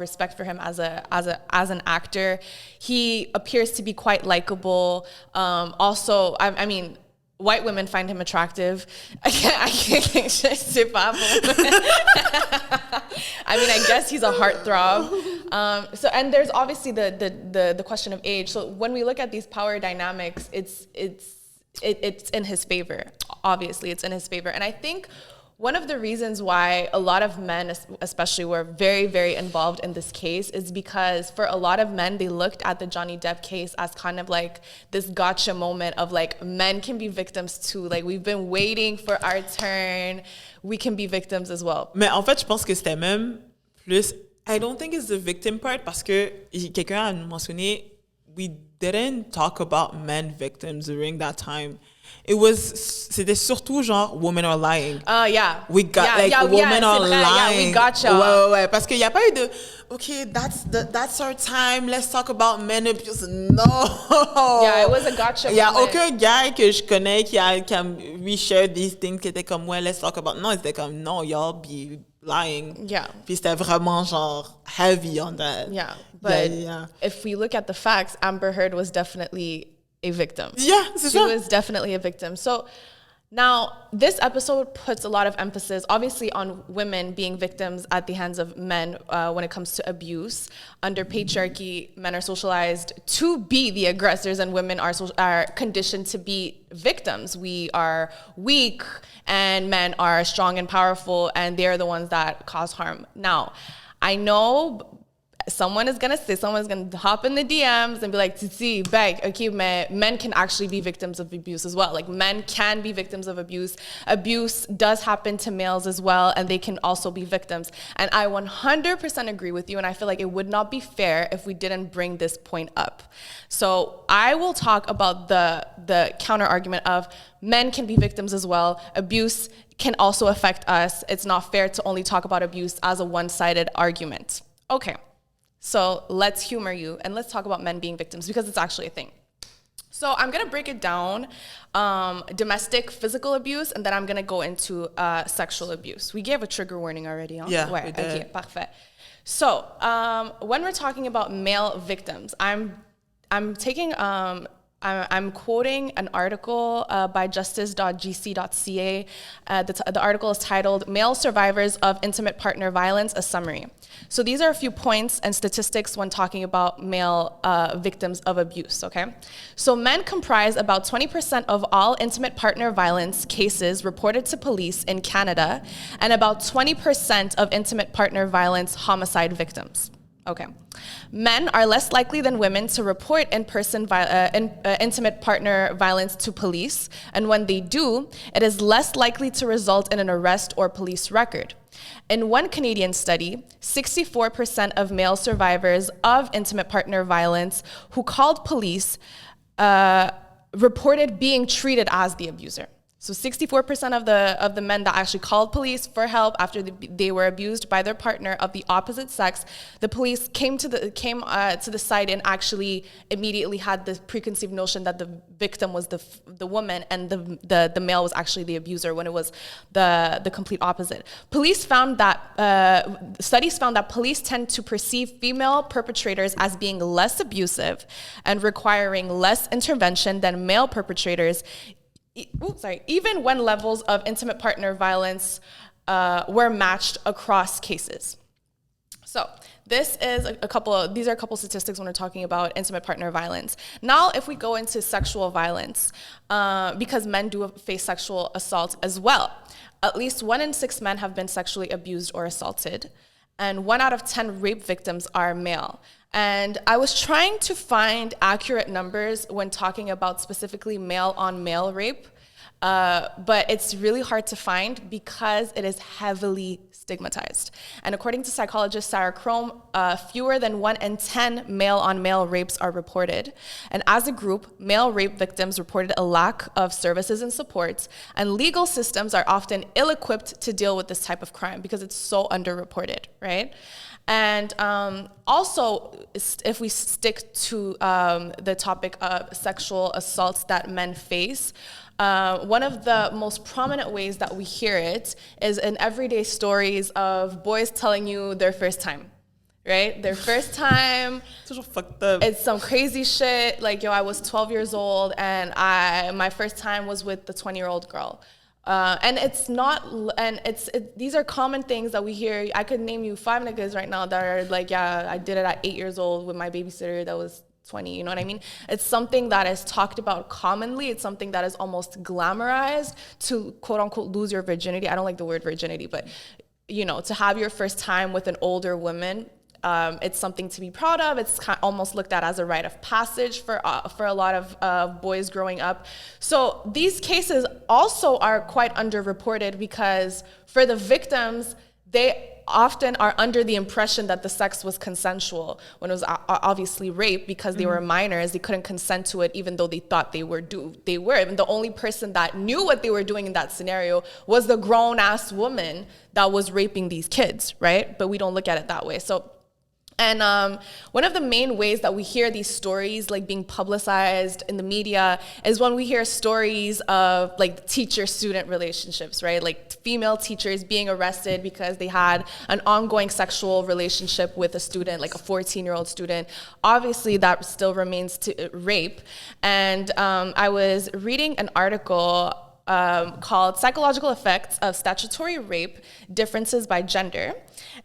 respect for him as an actor. He appears to be quite likable. Also, I mean, white women find him attractive. I mean, I guess he's a heartthrob. So, and there's obviously the question of age. So when we look at these power dynamics, it's in his favor. Obviously, it's in his favor. And I think one of the reasons why a lot of men, especially, were very, very involved in this case is because for a lot of men, they looked at the Johnny Depp case as kind of like this gotcha moment of like, men can be victims too. Like, we've been waiting for our turn. We can be victims as well. Mais en fait, je pense que c'était même plus... I don't think it's the victim part parce que quelqu'un a mentionné, we didn't talk about men victims during that time. C'était surtout genre women are lying. Yeah. We got women are lying. Yeah, we gotcha. Ouais. Parce qu'il n'y a pas eu de okay, that's our time. Let's talk about men abuse. No. Yeah, it was a gotcha. Il y a aucun gars que je connais qui a reshared these things qui était comme ouais, let's talk about. Non, c'était comme no, y'all be lying. Yeah. Puis c'était vraiment genre heavy on that. Yeah. But if we look at the facts, Amber Heard was definitely a victim. Yeah, c'est she ça. was definitely a victim. So now this episode puts a lot of emphasis, obviously, on women being victims at the hands of men when it comes to abuse. Under patriarchy, men are socialized to be the aggressors, and women are conditioned to be victims. We are weak, and men are strong and powerful, and they're the ones that cause harm. Now, I know someone's gonna hop in the DMs and be like, Titi, beg, okay, men can actually be victims of abuse as well. Like, men can be victims of abuse. Abuse does happen to males as well, and they can also be victims. And I 100% agree with you, and I feel like it would not be fair if we didn't bring this point up. So I will talk about the counter argument of men can be victims as well. Abuse can also affect us. It's not fair to only talk about abuse as a one-sided argument. Okay. So let's humor you and let's talk about men being victims because it's actually a thing. So I'm going to break it down, domestic physical abuse, and then I'm going to go into sexual abuse. We gave a trigger warning already, huh? Yeah, ouais, we did. Okay, parfait. So when we're talking about male victims, I'm quoting an article by justice.gc.ca. The article is titled "Male Survivors of Intimate Partner Violence: A Summary." So these are a few points and statistics when talking about male victims of abuse, okay? So men comprise about 20% of all intimate partner violence cases reported to police in Canada and about 20% of intimate partner violence homicide victims. Okay. Men are less likely than women to report intimate partner violence to police, and when they do, it is less likely to result in an arrest or police record. In one Canadian study, 64% of male survivors of intimate partner violence who called police reported being treated as the abuser. So 64% of the men that actually called police for help after they were abused by their partner of the opposite sex, the police came to the site and actually immediately had the preconceived notion that the victim was the woman and the male was actually the abuser, when it was the complete opposite. Studies found that police tend to perceive female perpetrators as being less abusive and requiring less intervention than male perpetrators, even when levels of intimate partner violence were matched across cases. So these are a couple statistics when we're talking about intimate partner violence. Now, if we go into sexual violence, because men do face sexual assault as well, at least 1 in 6 men have been sexually abused or assaulted, and 1 out of 10 rape victims are male. And I was trying to find accurate numbers when talking about specifically male-on-male rape, but it's really hard to find because it is heavily stigmatized. And according to psychologist Sarah Crome, fewer than 1 in 10 male-on-male rapes are reported. And as a group, male rape victims reported a lack of services and supports, and legal systems are often ill-equipped to deal with this type of crime because it's so underreported, right? And also, if we stick to the topic of sexual assaults that men face, one of the most prominent ways that we hear it is in everyday stories of boys telling you their first time, right? Their first time. Toujours fucked up. It's some crazy shit. Like, yo, I was 12 years old and my first time was with the 20-year-old girl. And these are common things that we hear. I could name you 5 niggas right now that are like, yeah, I did it at 8 years old with my babysitter that was 20, you know what I mean? It's something that is talked about commonly. It's something that is almost glamorized to quote unquote lose your virginity. I don't like the word virginity, but you know, to have your first time with an older woman, it's something to be proud of. It's almost looked at as a rite of passage for a lot of boys growing up. So these cases also are quite underreported because for the victims, they often are under the impression that the sex was consensual when it was obviously rape because they were minors. They couldn't consent to it even though they thought they were. And the only person that knew what they were doing in that scenario was the grown-ass woman that was raping these kids, right? But we don't look at it that way. And one of the main ways that we hear these stories like being publicized in the media is when we hear stories of like teacher-student relationships, right? Like female teachers being arrested because they had an ongoing sexual relationship with a student, like a 14-year-old student. Obviously, that still remains rape. And I was reading an article called Psychological Effects of Statutory Rape, Differences by Gender.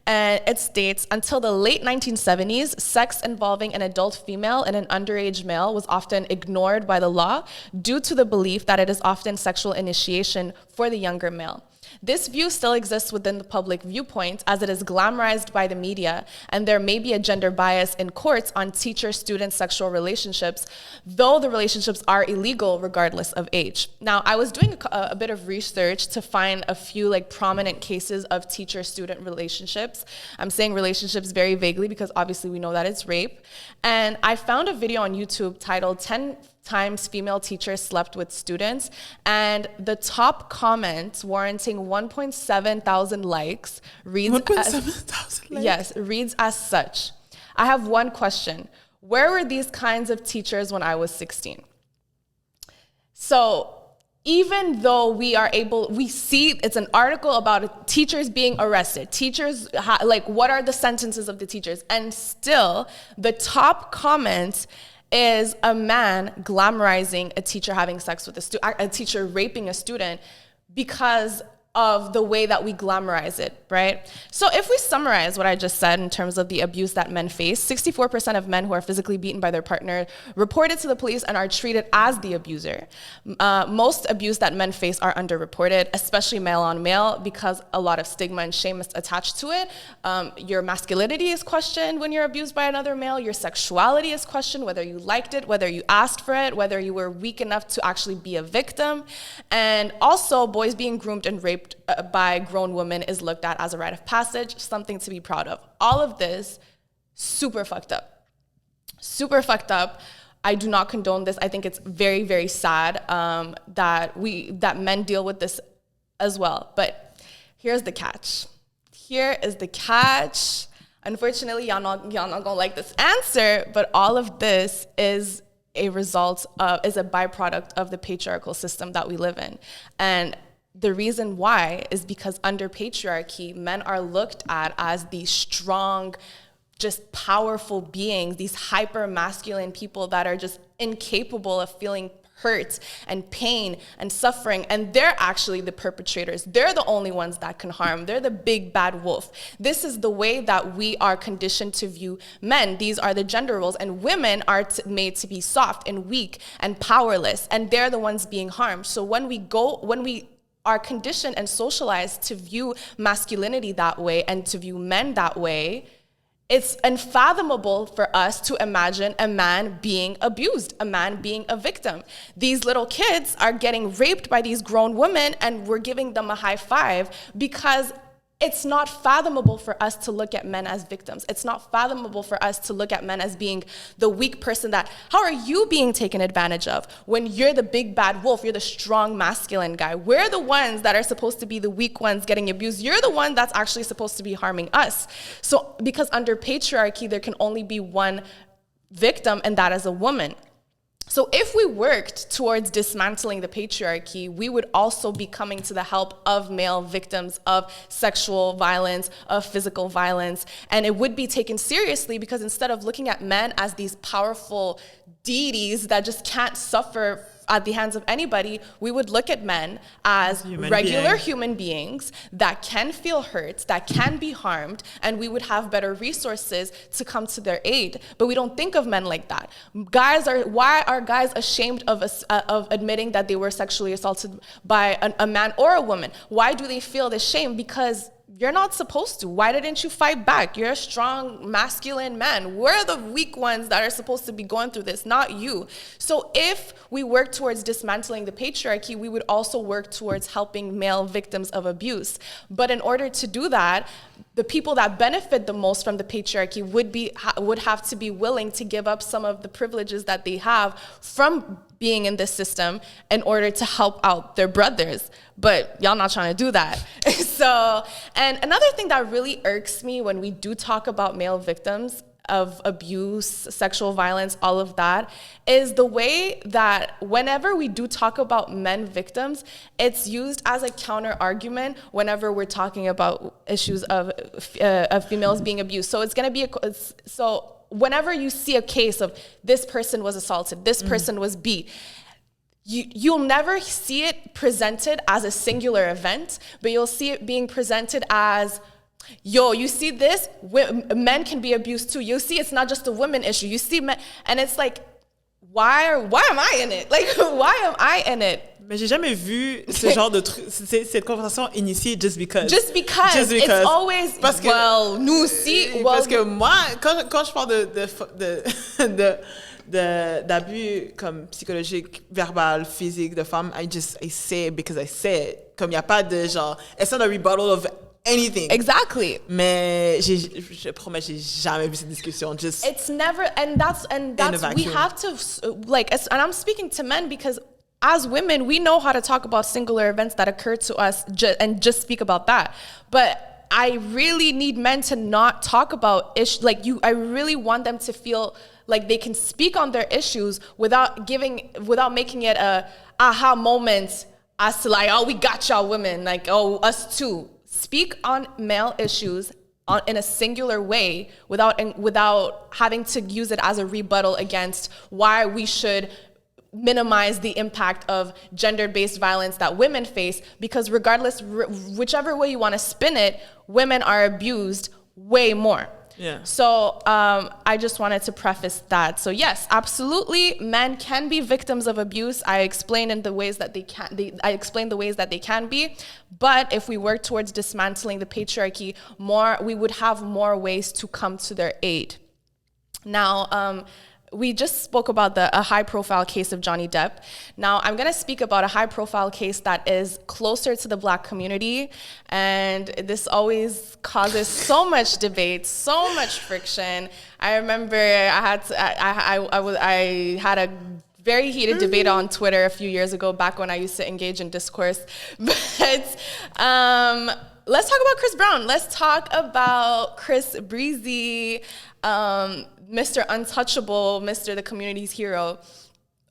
And it states, until the late 1970s, sex involving an adult female and an underage male was often ignored by the law due to the belief that it is often sexual initiation for the younger male. This view still exists within the public viewpoint as it is glamorized by the media, and there may be a gender bias in courts on teacher-student sexual relationships, though the relationships are illegal regardless of age. Now, I was doing a bit of research to find a few like prominent cases of teacher-student relationships. I'm saying relationships very vaguely because obviously we know that it's rape. And I found a video on YouTube titled 10 times female teachers slept with students, and the top comment warranting 1.7 thousand likes reads reads as such. I have one question. Where were these kinds of teachers when I was 16? So even though we see it's an article about teachers being arrested, teachers, like what are the sentences of the teachers? And still the top comment is a man glamorizing a teacher having sex with a teacher raping a student because of the way that we glamorize it, right? So if we summarize what I just said in terms of the abuse that men face, 64% of men who are physically beaten by their partner reported to the police and are treated as the abuser. Most abuse that men face are underreported, especially male on male, because a lot of stigma and shame is attached to it. Your masculinity is questioned when you're abused by another male. Your sexuality is questioned, whether you liked it, whether you asked for it, whether you were weak enough to actually be a victim. And also, boys being groomed and raped by grown women is looked at as a rite of passage, something to be proud of. All of this, super fucked up. Super fucked up. I do not condone this. I think it's very, very sad that men deal with this as well. But here's the catch. Here is the catch. Unfortunately, y'all not gonna like this answer, but all of this is a byproduct of the patriarchal system that we live in. And the reason why is because under patriarchy, men are looked at as these strong, just powerful beings, these hyper masculine people that are just incapable of feeling hurt and pain and suffering, and they're actually the perpetrators. They're the only ones that can harm. They're the big bad wolf. This is the way that we are conditioned to view men. These are the gender roles, and women are made to be soft and weak and powerless, and they're the ones being harmed. So when we are conditioned and socialized to view masculinity that way and to view men that way, it's unfathomable for us to imagine a man being abused, a man being a victim. These little kids are getting raped by these grown women, and we're giving them a high five because it's not fathomable for us to look at men as victims. It's not fathomable for us to look at men as being the weak person that, how are you being taken advantage of when you're the big bad wolf, you're the strong masculine guy? We're the ones that are supposed to be the weak ones getting abused. You're the one that's actually supposed to be harming us. So because under patriarchy, there can only be one victim, and that is a woman. So if we worked towards dismantling the patriarchy, we would also be coming to the help of male victims of sexual violence, of physical violence, and it would be taken seriously, because instead of looking at men as these powerful deities that just can't suffer at the hands of anybody, we would look at men as regular human beings that can feel hurt, that can be harmed, and we would have better resources to come to their aid. But we don't think of men like that. Why are guys ashamed of admitting that they were sexually assaulted by a man or a woman? Why do they feel this shame? Because you're not supposed to. Why didn't you fight back? You're a strong, masculine man. We're the weak ones that are supposed to be going through this, not you. So if we work towards dismantling the patriarchy, we would also work towards helping male victims of abuse. But in order to do that, the people that benefit the most from the patriarchy would have to be willing to give up some of the privileges that they have from being in this system in order to help out their brothers. But y'all not trying to do that. So, and another thing that really irks me when we do talk about male victims of abuse, sexual violence, all of that, is the way that whenever we do talk about men victims, it's used as a counter argument whenever we're talking about issues of females being abused. So it's going to be so whenever you see a case of this person was assaulted, this person was beat, you'll never see it presented as a singular event, but you'll see it being presented as, yo, you see this? Men can be abused too. You'll see it's not just a women issue. You see men, and it's like, why am I in it? Like, why am I in it? Mais j'ai jamais vu ce genre de truc, cette conversation initiée just because. Just because. It's always, parce que, well, nous aussi. Parce que moi, quand je parle d'abus comme psychologique, verbal, physique de femmes, I say it because I say it. Comme il n'y a pas de genre, it's not a rebuttal of anything. Exactly. Mais je promets, j'ai jamais vu cette discussion. Just it's never, and that's we have to, like, and I'm speaking to men because as women, we know how to talk about singular events that occur to us and just speak about that. But I really need men to not talk about I really want them to feel like they can speak on their issues without making it a aha moment as to like, oh, we got y'all women, like, oh, us too. Speak on male issues in a singular way without having to use it as a rebuttal against why we should minimize the impact of gender-based violence that women face, because regardless, whichever way you want to spin it, women are abused way more. Yeah. So I just wanted to preface that. So yes, absolutely, men can be victims of abuse. I explained the ways that they can be. But if we work towards dismantling the patriarchy more, we would have more ways to come to their aid. Now, we just spoke about a high-profile case of Johnny Depp. Now, I'm going to speak about a high-profile case that is closer to the Black community, and this always causes so much debate, so much friction. I remember I had a very heated debate on Twitter a few years ago, back when I used to engage in discourse. But let's talk about Chris Brown. Let's talk about Chris Breezy, Mr. Untouchable, Mr. the community's hero,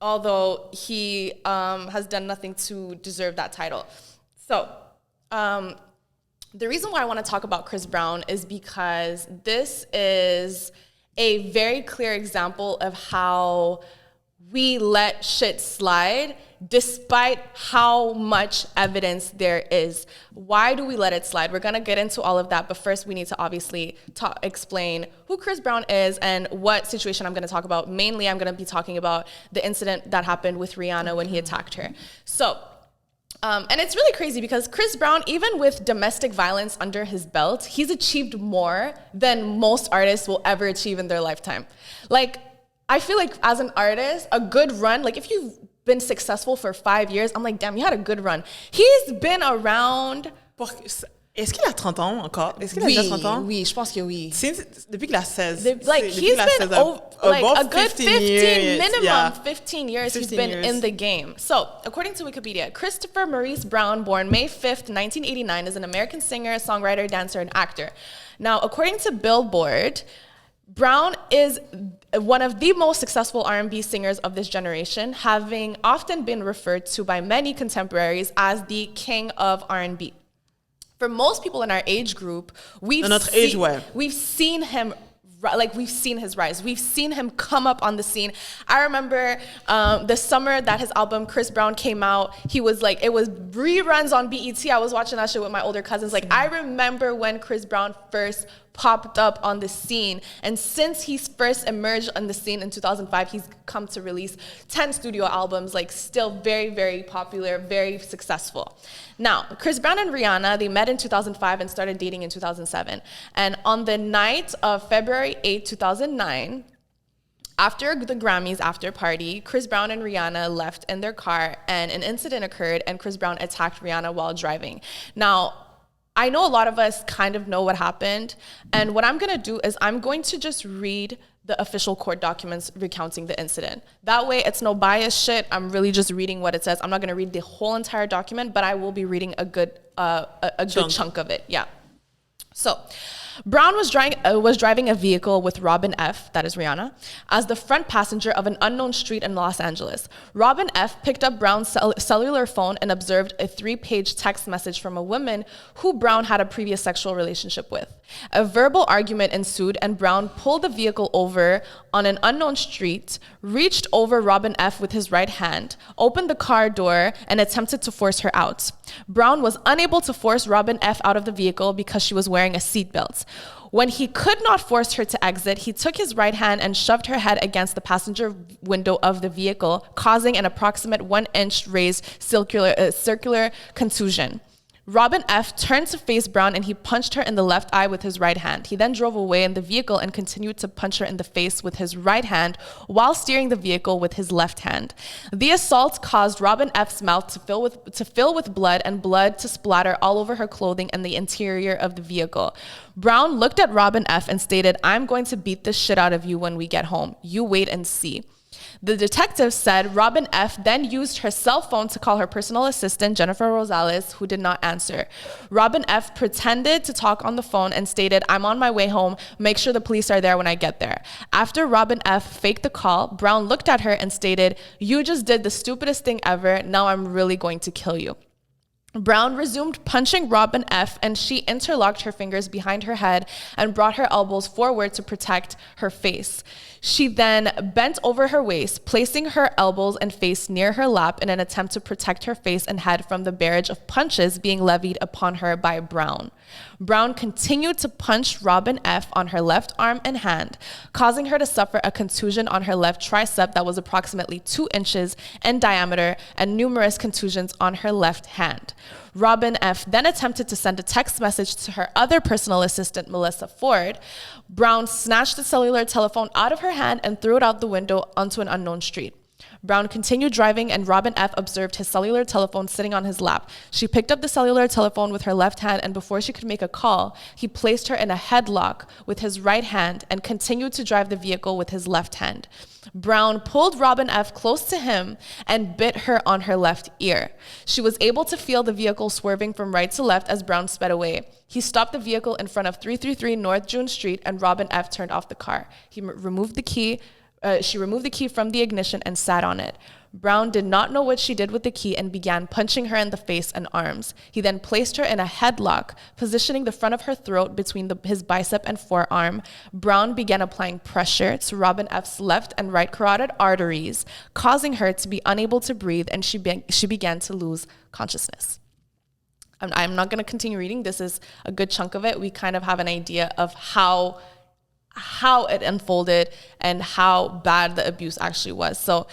although he has done nothing to deserve that title. So the reason why I want to talk about Chris Brown is because this is a very clear example of how we let shit slide despite how much evidence there is. Why do we let it slide? We're going to get into all of that, but first we need to obviously explain who Chris Brown is and what situation I'm going to talk about. Mainly, I'm going to be talking about the incident that happened with Rihanna when he attacked her. So, and it's really crazy because Chris Brown, even with domestic violence under his belt, he's achieved more than most artists will ever achieve in their lifetime. Like, I feel like as an artist, a good run, like if you've been successful for 5 years, I'm like, damn, you had a good run. He's been around. Est-ce qu'il a 30 ans encore? Est-ce qu'il a déjà 30 ans? Oui, je pense que oui. Depuis qu'il a 16. He's been like a good 15 years. Minimum Yeah. 15 years 15 he's been years. in the game. So, according to Wikipedia, Christopher Maurice Brown, born May 5th, 1989, is an American singer, songwriter, dancer, and actor. Now, according to Billboard, Brown is one of the most successful R&B singers of this generation, having often been referred to by many contemporaries as the king of R&B. For most people in our age group, we've seen him, like we've seen his rise. We've seen him come up on the scene. I remember the summer that his album Chris Brown came out, he was like, it was reruns on BET. I was watching that shit with my older cousins. Like, I remember when Chris Brown first popped up on the scene. And since he's first emerged on the scene in 2005, he's come to release 10 studio albums, like still very, very popular, very successful. Now, Chris Brown and Rihanna, they met in 2005 and started dating in 2007. And on the night of February 8, 2009, after the Grammys after party, Chris Brown and Rihanna left in their car and an incident occurred and Chris Brown attacked Rihanna while driving. Now, I know a lot of us kind of know what happened, and what I'm going to do is I'm going to just read the official court documents recounting the incident. That way, it's no bias shit. I'm really just reading what it says. I'm not going to read the whole entire document, but I will be reading a good chunk of it. Yeah. So, Brown was driving a vehicle with Robin F., that is Rihanna, as the front passenger of an unknown street in Los Angeles. Robin F. picked up Brown's cellular phone and observed a 3-page text message from a woman who Brown had a previous sexual relationship with. A verbal argument ensued and Brown pulled the vehicle over on an unknown street, reached over Robin F. with his right hand, opened the car door, and attempted to force her out. Brown was unable to force Robin F. out of the vehicle because she was wearing a seatbelt. When he could not force her to exit, he took his right hand and shoved her head against the passenger window of the vehicle, causing an approximate 1-inch raised circular contusion. Robin F. turned to face Brown and he punched her in the left eye with his right hand. He then drove away in the vehicle and continued to punch her in the face with his right hand while steering the vehicle with his left hand. The assault caused Robin F.'s mouth to fill with blood and blood to splatter all over her clothing and the interior of the vehicle. Brown looked at Robin F. and stated, "I'm going to beat the shit out of you when we get home. You wait and see." The detective said Robin F. then used her cell phone to call her personal assistant, Jennifer Rosales, who did not answer. Robin F. pretended to talk on the phone and stated, "I'm on my way home. Make sure the police are there when I get there." After Robin F. faked the call, Brown looked at her and stated, "You just did the stupidest thing ever. Now I'm really going to kill you." Brown resumed punching Robin F. and she interlocked her fingers behind her head and brought her elbows forward to protect her face. She then bent over her waist, placing her elbows and face near her lap in an attempt to protect her face and head from the barrage of punches being levied upon her by Brown. Brown continued to punch Robin F. on her left arm and hand, causing her to suffer a contusion on her left tricep that was approximately 2 inches in diameter and numerous contusions on her left hand. Robin F. then attempted to send a text message to her other personal assistant, Melissa Ford. Brown snatched the cellular telephone out of her hand and threw it out the window onto an unknown street. Brown continued driving and Robin F. observed his cellular telephone sitting on his lap. She picked up the cellular telephone with her left hand and before she could make a call, he placed her in a headlock with his right hand and continued to drive the vehicle with his left hand. Brown pulled Robin F. close to him and bit her on her left ear. She was able to feel the vehicle swerving from right to left as Brown sped away. He stopped the vehicle in front of 333 North June Street and Robin F. turned off the car. He removed the key, She removed the key from the ignition and sat on it. Brown did not know what she did with the key and began punching her in the face and arms. He then placed her in a headlock, positioning the front of her throat between his bicep and forearm. Brown began applying pressure to Robin F's left and right carotid arteries, causing her to be unable to breathe, and she began to lose consciousness. I'm not going to continue reading. This is a good chunk of it. We kind of have an idea of how it unfolded and how bad the abuse actually was. So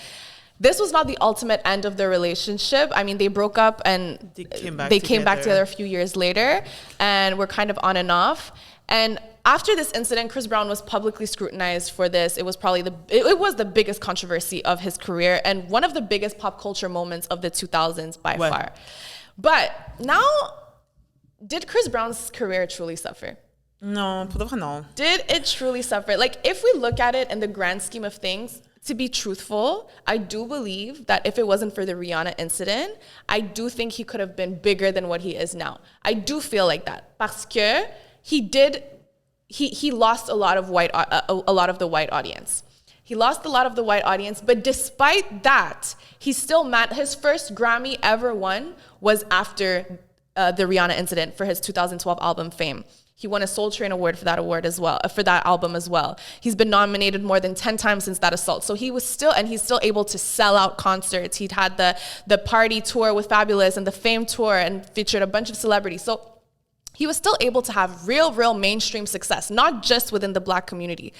this was not the ultimate end of their relationship. I mean, they broke up and they came back together a few years later, and were kind of on and off. And after this incident, Chris Brown was publicly scrutinized for this. It was probably it was the biggest controversy of his career and one of the biggest pop culture moments of the 2000s by far. But now, did Chris Brown's career truly suffer? No, pour de vrai, non. Did it truly suffer? Like, if we look at it in the grand scheme of things, to be truthful, I do believe that if it wasn't for the Rihanna incident, I do think he could have been bigger than what he is now. I do feel like that. Parce que he lost a lot of the white audience. He lost a lot of the white audience, but despite that, he still his first Grammy ever won was after the Rihanna incident for his 2012 album Fame. He won a Soul Train Award for that album as well. He's been nominated more than 10 times since that assault. So he's still able to sell out concerts. He'd had the Party tour with Fabulous and the Fame tour and featured a bunch of celebrities. So he was still able to have real mainstream success, not just within the Black community.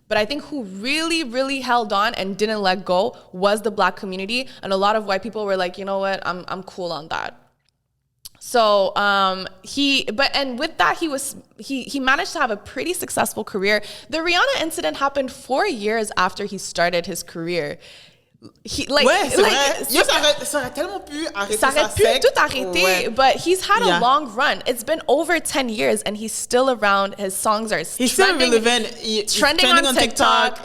But I think who really, really held on and didn't let go was the Black community. And a lot of white people were like, you know what, I'm cool on that. So with that, he managed to have a pretty successful career. The Rihanna incident happened 4 years after he started his career. Ça aurait tellement pu arrêter ça aurait pu tout arrêter, but he's had a long run. It's been over 10 years and he's still around. His songs are trending on TikTok.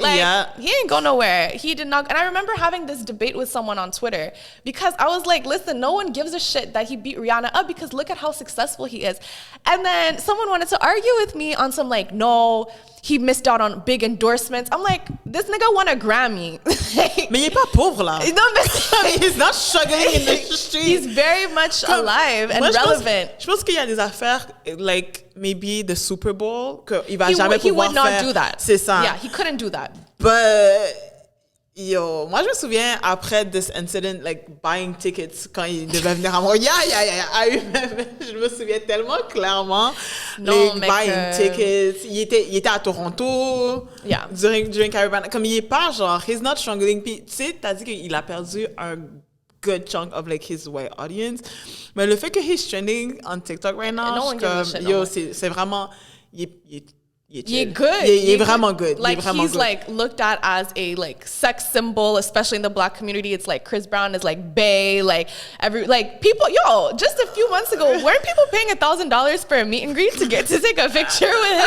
He ain't go nowhere. He did not. And I remember having this debate with someone on Twitter because I was like, listen, no one gives a shit that he beat Rihanna up because look at how successful he is. And then someone wanted to argue with me on some like, no, he missed out on big endorsements. I'm like, this nigga won a Grammy. Mais il est pas pauvre là. He's not struggling in the street. He's very much alive and relevant. Je pense qu'il y a des affaires, like maybe the Super Bowl, qu'il va jamais pouvoir faire. He would not do that. C'est ça. Yeah, he couldn't do that. But yo, moi je me souviens après this incident, like buying tickets quand il devait venir à Montréal. Je me souviens tellement clairement. Non, like, buying tickets. Il était à Toronto. Yeah. During Caribbean. Comme il est pas genre, he's not struggling. Puis tu sais, t'as dit qu'il a perdu un good chunk of like his white audience. Mais le fait que he's trending on TikTok right now, c'est vraiment, You're good. You're vraiment good. Like he's like looked at as a like sex symbol, especially in the Black community. It's like Chris Brown is like bae, like people. Just a few months ago, weren't people paying $1,000 for a meet and greet to get to take a picture with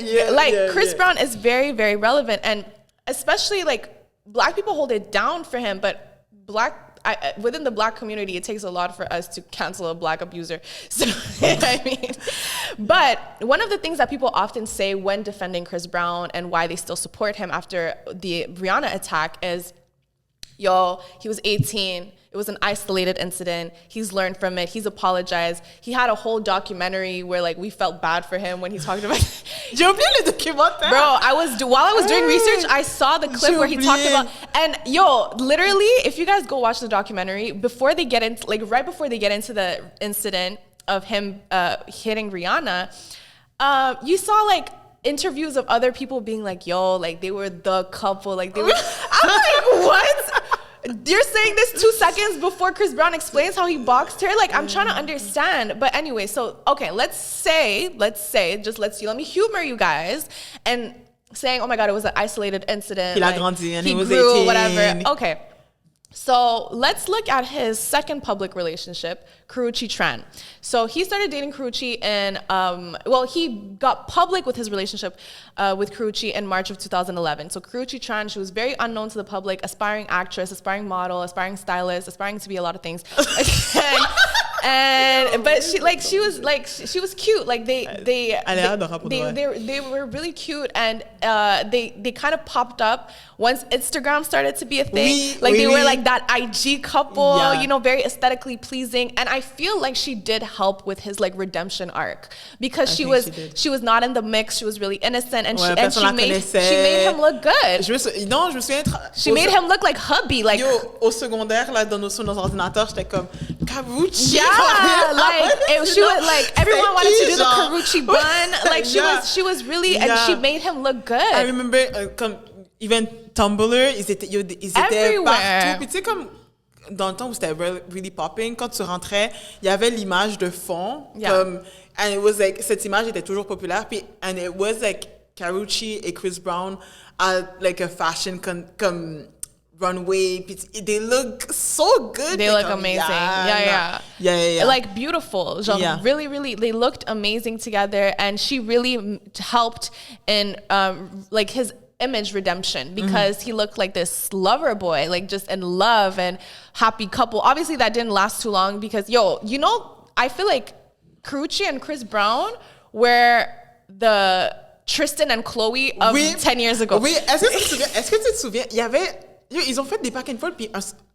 him? Chris Brown is very, very relevant, and especially like Black people hold it down for him, but within the Black community, it takes a lot for us to cancel a Black abuser. So, but one of the things that people often say when defending Chris Brown and why they still support him after the Rihanna attack is, he was 18. It was an isolated incident. He's learned from it. He's apologized. He had a whole documentary where like we felt bad for him when he talked about. J'ai oublié le documentaire. Bro, while I was doing research, I saw the clip where he talked about. And literally, if you guys go watch the documentary, right before they get into the incident of him hitting Rihanna, you saw like interviews of other people being like, they were the couple. Like they were. I'm like, what? You're saying this 2 seconds before Chris Brown explains how he boxed her? Like, I'm trying to understand. But anyway, so, okay, let's me humor you guys and saying, oh my God, it was an isolated incident. Il a grandi and he was grew, 18. Whatever. Okay. So let's look at his second public relationship, Karrueche Tran. So he started dating Karrueche he got public with his relationship with Karrueche in March of 2011. So Karrueche Tran, she was very unknown to the public, aspiring actress, aspiring model, aspiring stylist, aspiring to be a lot of things. But she was cute. Like they were really cute, and they kind of popped up once Instagram started to be a thing. They were like that IG couple, very aesthetically pleasing. And I feel like she did help with his like redemption arc, because she was not in the mix. She was really innocent, and she made him look good. She made him look like hubby. Like au secondaire là, sur nos ordinateurs, j'étais comme Karuchi. Yeah, she was like everyone wanted to do the Karuchi bun. Like she was really, and she made him look good. I remember comme even Tumblr, ils étaient partout. Puis tu sais comme dans le temps où c'était really popping, quand tu rentrais, il y avait l'image de fond comme, and it was like cette image était toujours populaire. Puis and it was like Karuchi et Chris Brown at like a fashion comme runway. They look so good. They look amazing. Yeah. Like beautiful. Really, really, they looked amazing together, and she really helped in like his image redemption, because he looked like this lover boy, like just in love and happy couple. Obviously that didn't last too long, because I feel like Karuchi and Chris Brown were the Tristan and Chloe of 10 years ago. Oui, est-ce que tu te souviens, il y avait, ils ont fait des back and forth, puis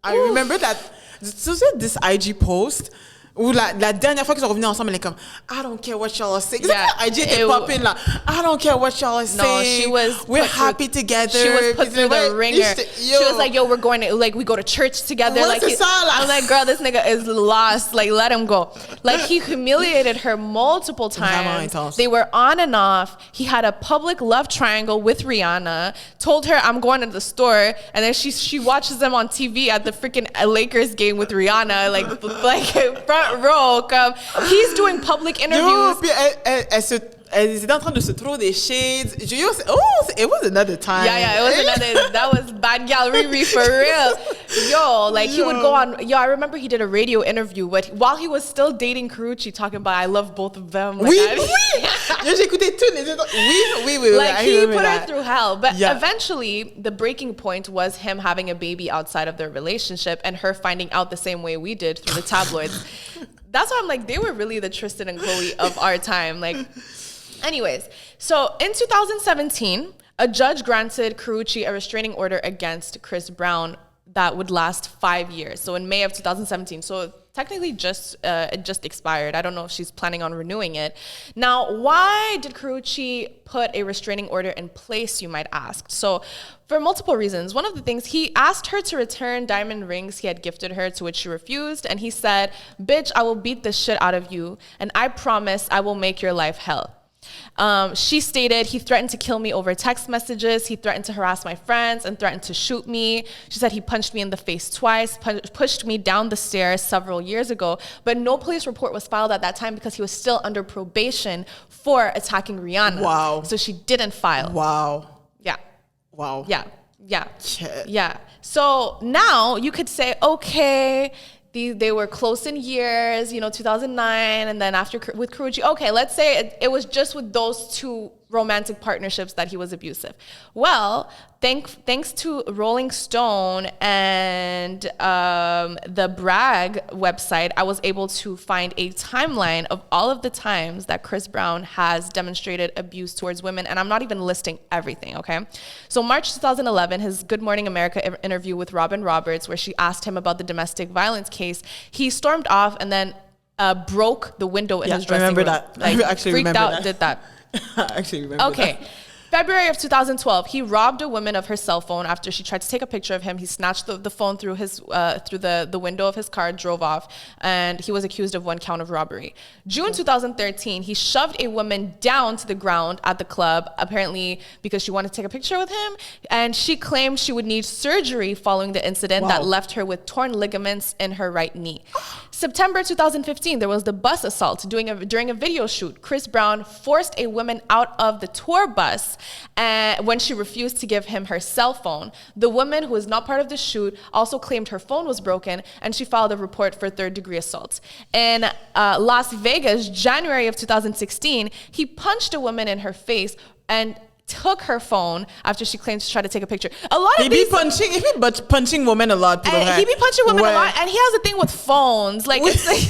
I remember that, this IG post, où la dernière fois qu'ils sont revenus ensemble, elle est comme, I don't care what y'all are saying. IG était popping là. I don't care what y'all are saying. We're happy together. She was put through the ringer. She was like, we're going to, like, we go to church together. Like, I'm like, girl, this nigga is lost. Like, let him go. Like, he humiliated her multiple times. They were on and off. He had a public love triangle with Rihanna. Told her, I'm going to the store. And then she watches them on TV at the freaking Lakers game with Rihanna. Like front row, he's doing public interviews. Puis elle était en train de se throw des shades. It was another time. Yeah, it was another. That was bad gal Riri for real. He would go on. I remember he did a radio interview, but while he was still dating Karuchi, talking about I love both of them. Oui. J'écoutais tout. Oui. Like he put her through hell, but eventually the breaking point was him having a baby outside of their relationship, and her finding out the same way we did through the tabloids. That's why I'm like, they were really the Tristan and Chloe of our time. Like, anyways, so in 2017, a judge granted Karuchi a restraining order against Chris Brown that would last 5 years. So in May of 2017. So technically it just expired. I don't know if she's planning on renewing it. Now, why did Karuchi put a restraining order in place, you might ask? So for multiple reasons. One of the things, he asked her to return diamond rings he had gifted her, to which she refused. And he said, bitch, I will beat the shit out of you. And I promise I will make your life hell. She stated, he threatened to kill me over text messages. He threatened to harass my friends and threatened to shoot me. She said he punched me in the face twice, pushed me down the stairs several years ago. But no police report was filed at that time because he was still under probation for attacking Rihanna. Wow. So she didn't file. Wow. Yeah. Wow. Yeah. So now you could say, okay, they were close in years, 2009, and then after with Karuchi, okay, let's say it was just with those two romantic partnerships that he was abusive. Well, thanks to Rolling Stone and the Bragg website, I was able to find a timeline of all of the times that Chris Brown has demonstrated abuse towards women, and I'm not even listing everything, okay? So March 2011, his Good Morning America interview with Robin Roberts, where she asked him about the domestic violence case, he stormed off and then broke the window in his dressing room. That. Like, I actually freaked remember out, that. did that. I actually remember Okay. that. February of 2012, he robbed a woman of her cell phone after she tried to take a picture of him. He snatched the phone through the window of his car, drove off, and he was accused of 1 count of robbery. June 2013, he shoved a woman down to the ground at the club, apparently because she wanted to take a picture with him, and she claimed she would need surgery following the incident that left her with torn ligaments in her right knee. September 2015, there was the bus assault during a video shoot. Chris Brown forced a woman out of the tour bus when she refused to give him her cell phone. The woman, who was not part of the shoot, also claimed her phone was broken, and she filed a report for third-degree assault. In Las Vegas, January of 2016, he punched a woman in her face, and took her phone after she claimed to try to take a picture. A lot of he be punching women a lot. He be punching women a lot, and he has a thing with phones. Like, it's like,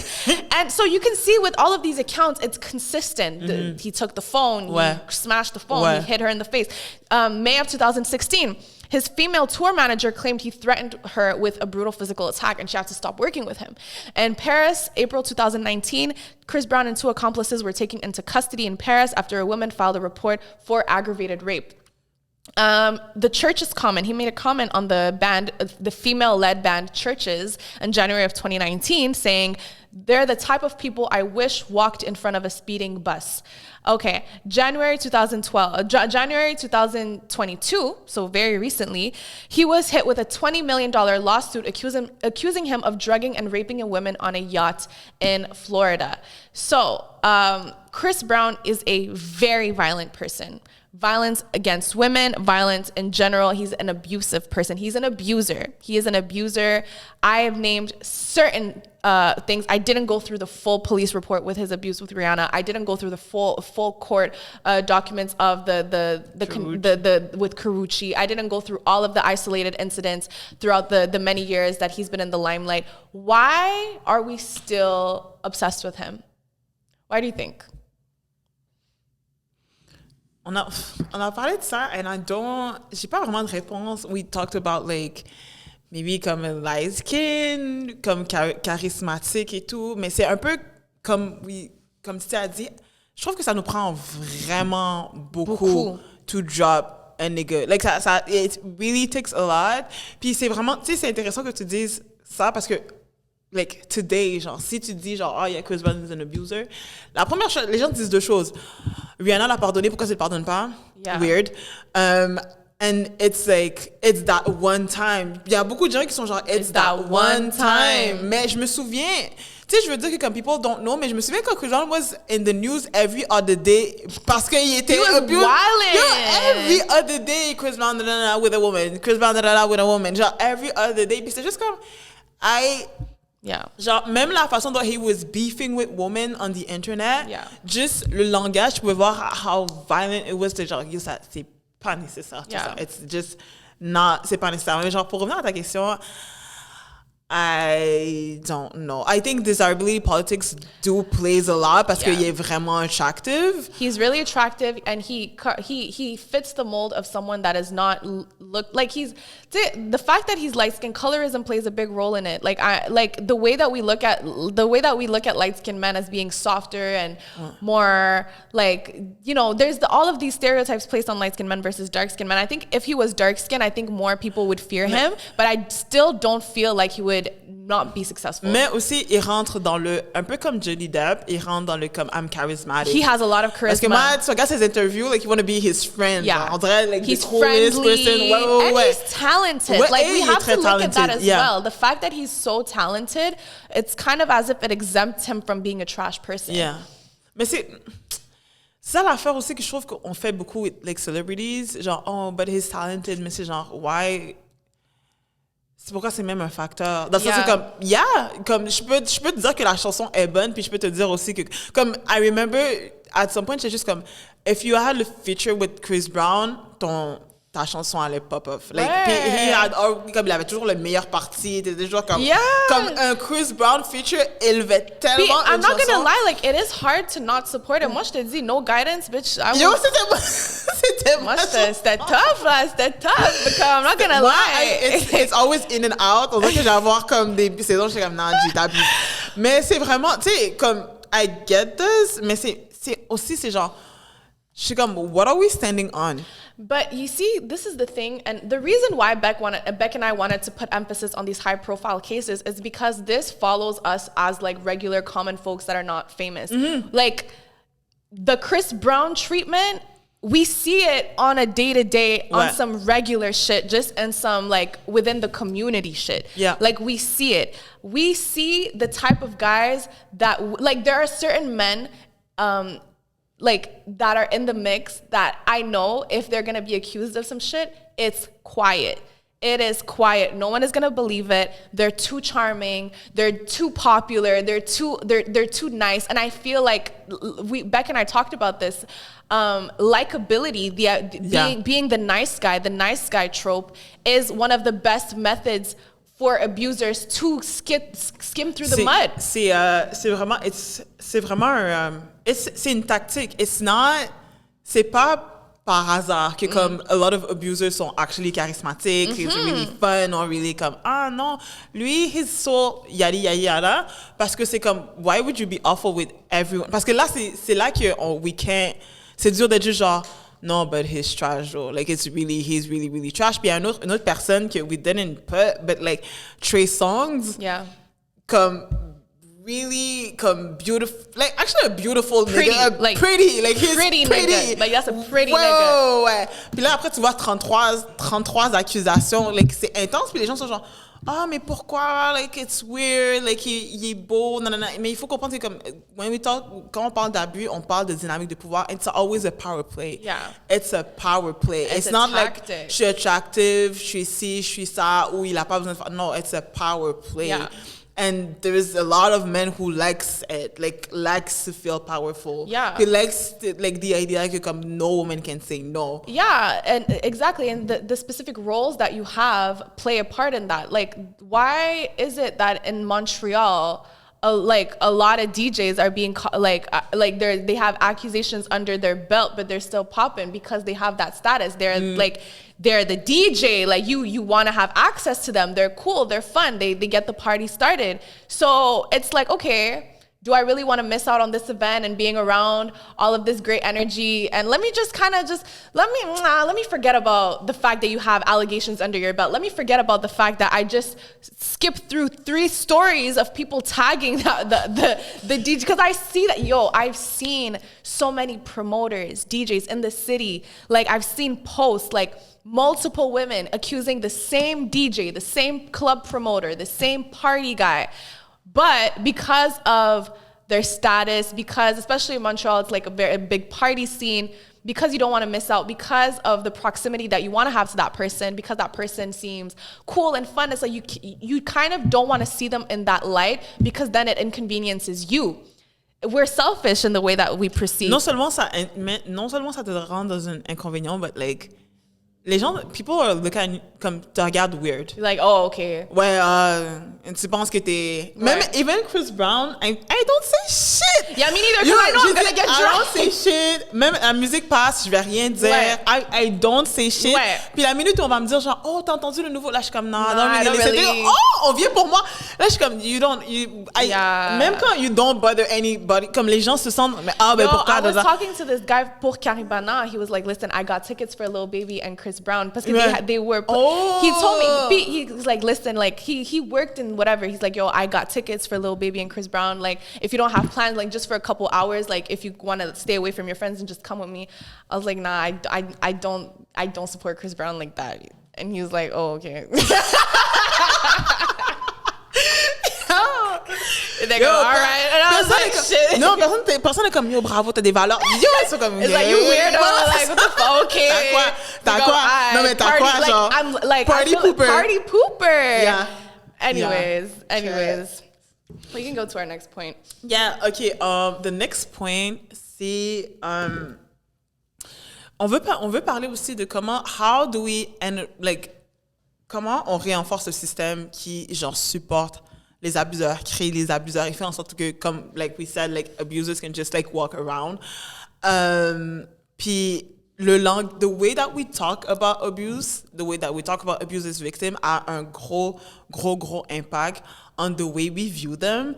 and so you can see with all of these accounts, it's consistent. He took the phone, he smashed the phone, he hit her in the face. May of 2016. His female tour manager claimed he threatened her with a brutal physical attack and she had to stop working with him. In Paris, April 2019, Chris Brown and 2 accomplices were taken into custody in Paris after a woman filed a report for aggravated rape. The Churches comment. He made a comment on the band, the female-led band Churches, in January of 2019, saying, "They're the type of people I wish walked in front of a speeding bus." Okay, January 2022, so very recently, he was hit with a $20 million lawsuit accusing him of drugging and raping a woman on a yacht in Florida. So, Chris Brown is a very violent person. Violence against women, violence in general. He's an abusive person. He's an abuser. He is an abuser. I have named certain things. I didn't go through the full police report with his abuse with Rihanna. I didn't go through the full court documents of the with Karrueche. I didn't go through all of the isolated incidents throughout the many years that he's been in the limelight. Why are we still obsessed with him? Why do you think? On a parlé de ça, and j'ai pas vraiment de réponse. We talked about like, maybe comme light skin, comme charismatique et tout, mais c'est un peu comme tu as dit, je trouve que ça nous prend vraiment beaucoup to drop a nigga. Like, ça, it really takes a lot. Puis c'est vraiment, tu sais, c'est intéressant que tu dises ça parce que, like, today, genre, si tu dis, genre, yeah, Chris Brown is an abuser, la première chose, les gens disent 2 choses. Rihanna l'a pardonné, pourquoi elle ne le pardonne pas? Yeah. Weird. And it's like, it's that one time. Il y a beaucoup de gens qui sont genre, it's that one time. Mais je me souviens, tu sais, je veux dire que comme people don't know, mais je me souviens quand Chris Brown was in the news every other day parce qu'il était abused. Every other day, Chris Brown with a woman, Chris Brown with a woman, genre every other day. Puis c'est juste comme, genre, même la façon dont he was beefing with women on the internet, juste le langage, tu pouvais voir how violent it was. Genre, ça, c'est pas nécessaire. Ça. It's just not, c'est pas nécessaire. Mais genre, pour revenir à ta question, I don't know. I think desirability politics plays a lot parce qu'il est vraiment attractive. He's really attractive and he fits the mold of someone that is not look like he's the fact that he's light skinned, colorism plays a big role in it. Like the way that we look at light skinned men as being softer and more like, you know, there's all of these stereotypes placed on light skinned men versus dark skinned men. I think if he was dark skinned, I think more people would fear him, but I still don't feel like he would not be successful. Mais aussi, il rentre dans le, un peu comme Johnny Depp, il rentre dans le comme I'm charismatic. He has a lot of charisma. Parce que moi, tu regardes ses interviews, like you want to be his friend. Yeah. On dirait like he's the coolest friendly, person. And he's talented. Like we have to look at that as yeah. well. The fact that he's so talented, it's kind of as if it exempts him from being a trash person. Yeah. Mais c'est ça l'affaire aussi que je trouve qu'on fait beaucoup with like celebrities, genre oh but he's talented, mais c'est genre why. C'est pourquoi c'est même un facteur. Dans le sens où comme je peux te dire que la chanson est bonne, puis je peux te dire aussi que comme I remember at some point c'est juste comme if you had a feature with Chris Brown, ta chanson allait pop off. Like comme il avait toujours le meilleur parti, c'était toujours comme un Chris Brown feature élevait tellement. I'm not gonna lie, like it is hard to not support him. Moi je te dis no guidance, bitch. C'était tough là, c'était tough. Because I'm not gonna lie. It's always in and out. On dirait que j'ai voir comme des saisons, je suis comme non, j'ai tapé. Mais c'est vraiment, tu sais, comme I get this, mais c'est aussi c'est genre, je suis comme what are we standing on? But you see, this is the thing, and the reason why Beck and I wanted to put emphasis on these high-profile cases is because this follows us as like regular common folks that are not famous. Mm-hmm. Like the Chris Brown treatment, we see it on a day-to-day on some regular shit, just in some like within the community shit. Yeah, like we see it. We see the type of guys that like there are certain men. Like that are in the mix that I know if they're gonna be accused of some shit, it's quiet. it is quiet. No one is gonna believe it. They're too charming. They're too popular. They're too nice. And I feel like Beck and I talked about this. Likability, being the nice guy trope is one of the best methods for abusers to skim through the mud. C'est vraiment c'est une tactique. C'est pas par hasard que comme a lot of abusers sont actually charismatiques, it's really fun, or really comme non, lui he's so yada yada yada, parce que c'est comme why would you be awful with everyone? Parce que là c'est là que we can't, c'est dur d'être juste genre no, but he's trash, or like he's really really trash. Puis il y a une autre personne que we didn't put, but like Trey Songz, comme really beautiful, like actually a beautiful nigga, like pretty, like he's pretty nigga. Like that's a pretty nigga. Ouais. Puis là après tu vois 33 accusations, like c'est intense, puis les gens sont genre mais pourquoi, like it's weird, like il est beau, nanana. Mais il faut comprendre que comme quand on parle d'abus, on parle de dynamique de pouvoir. It's always a power play. It's a power play. It's not tactic. Like je suis attractive, je suis ci, je suis ça, ou il a pas besoin de faire. No, it's a power play. And there is a lot of men who likes it, like likes to feel powerful. He likes like the idea that no woman can say no. And exactly, and the specific roles that you have play a part in that. Like, why is it that in Montreal, a lot of DJs are being they have accusations under their belt, but they're still popping because they have that status. They're the DJ, like you want to have access to them. They're cool, they're fun, they get the party started. So it's like, okay, do I really want to miss out on this event and being around all of this great energy? And let me just let me forget about the fact that you have allegations under your belt. Let me forget about the fact that I just skipped through 3 stories of people tagging the DJ, because I see that, I've seen so many promoters, DJs in the city. Like I've seen posts like multiple women accusing the same DJ, the same club promoter, the same party guy. But because of their status, because especially in Montreal, it's like a very big party scene, because you don't want to miss out, because of the proximity that you want to have to that person, because that person seems cool and fun, it's like you kind of don't want to see them in that light, because then it inconveniences you. We're selfish in the way that we perceive. Non seulement ça te rend dans un inconvénient, but like les gens, people are looking at you, comme te regardent weird. Like, oh, okay. Ouais, tu penses que t'es... Même, even Chris Brown, I don't say shit. Yeah, me neither, because I know I'm gonna get drunk. I don't say shit. Même la musique passe, je vais rien dire. Ouais. I don't say shit. Ouais. Puis la minute où on va me dire genre, oh, t'as entendu le nouveau? Là, je suis comme, non, I don't really. Oh, on vient pour moi. Là, je suis comme, même quand you don't bother anybody, comme les gens se sentent, mais pourquoi? I was talking to this guy pour Caribana. He was like, listen, I got tickets for Lil Baby and Chris Brown, because they were he told me, he was like, listen, like he worked in whatever, he's like, I got tickets for Lil Baby and Chris Brown, like if you don't have plans, like just for a couple hours, like if you want to stay away from your friends and just come with me. I was like, nah, I don't support Chris Brown like that. And he was like, oh, okay. They go, all right. And I was like, shit. Non, personne n'est comme, bravo, t'as des valeurs. Ils sont comme, it's like, you weirdo, like, what the fuck, okay. T'as quoi? Non, mais t'as quoi, genre? I'm like, party pooper. Yeah. Anyways. We can go to our next point. Yeah, okay. The next point, c'est... on veut parler aussi de comment on renforce le système qui, genre, supporte les abuseurs, crée les abuseurs, et fait en sorte que, comme, like we said, like, abusers can just, like, walk around. Puis, the way that we talk about abuse, the way that we talk about abuser's victim a un gros impact on the way we view them.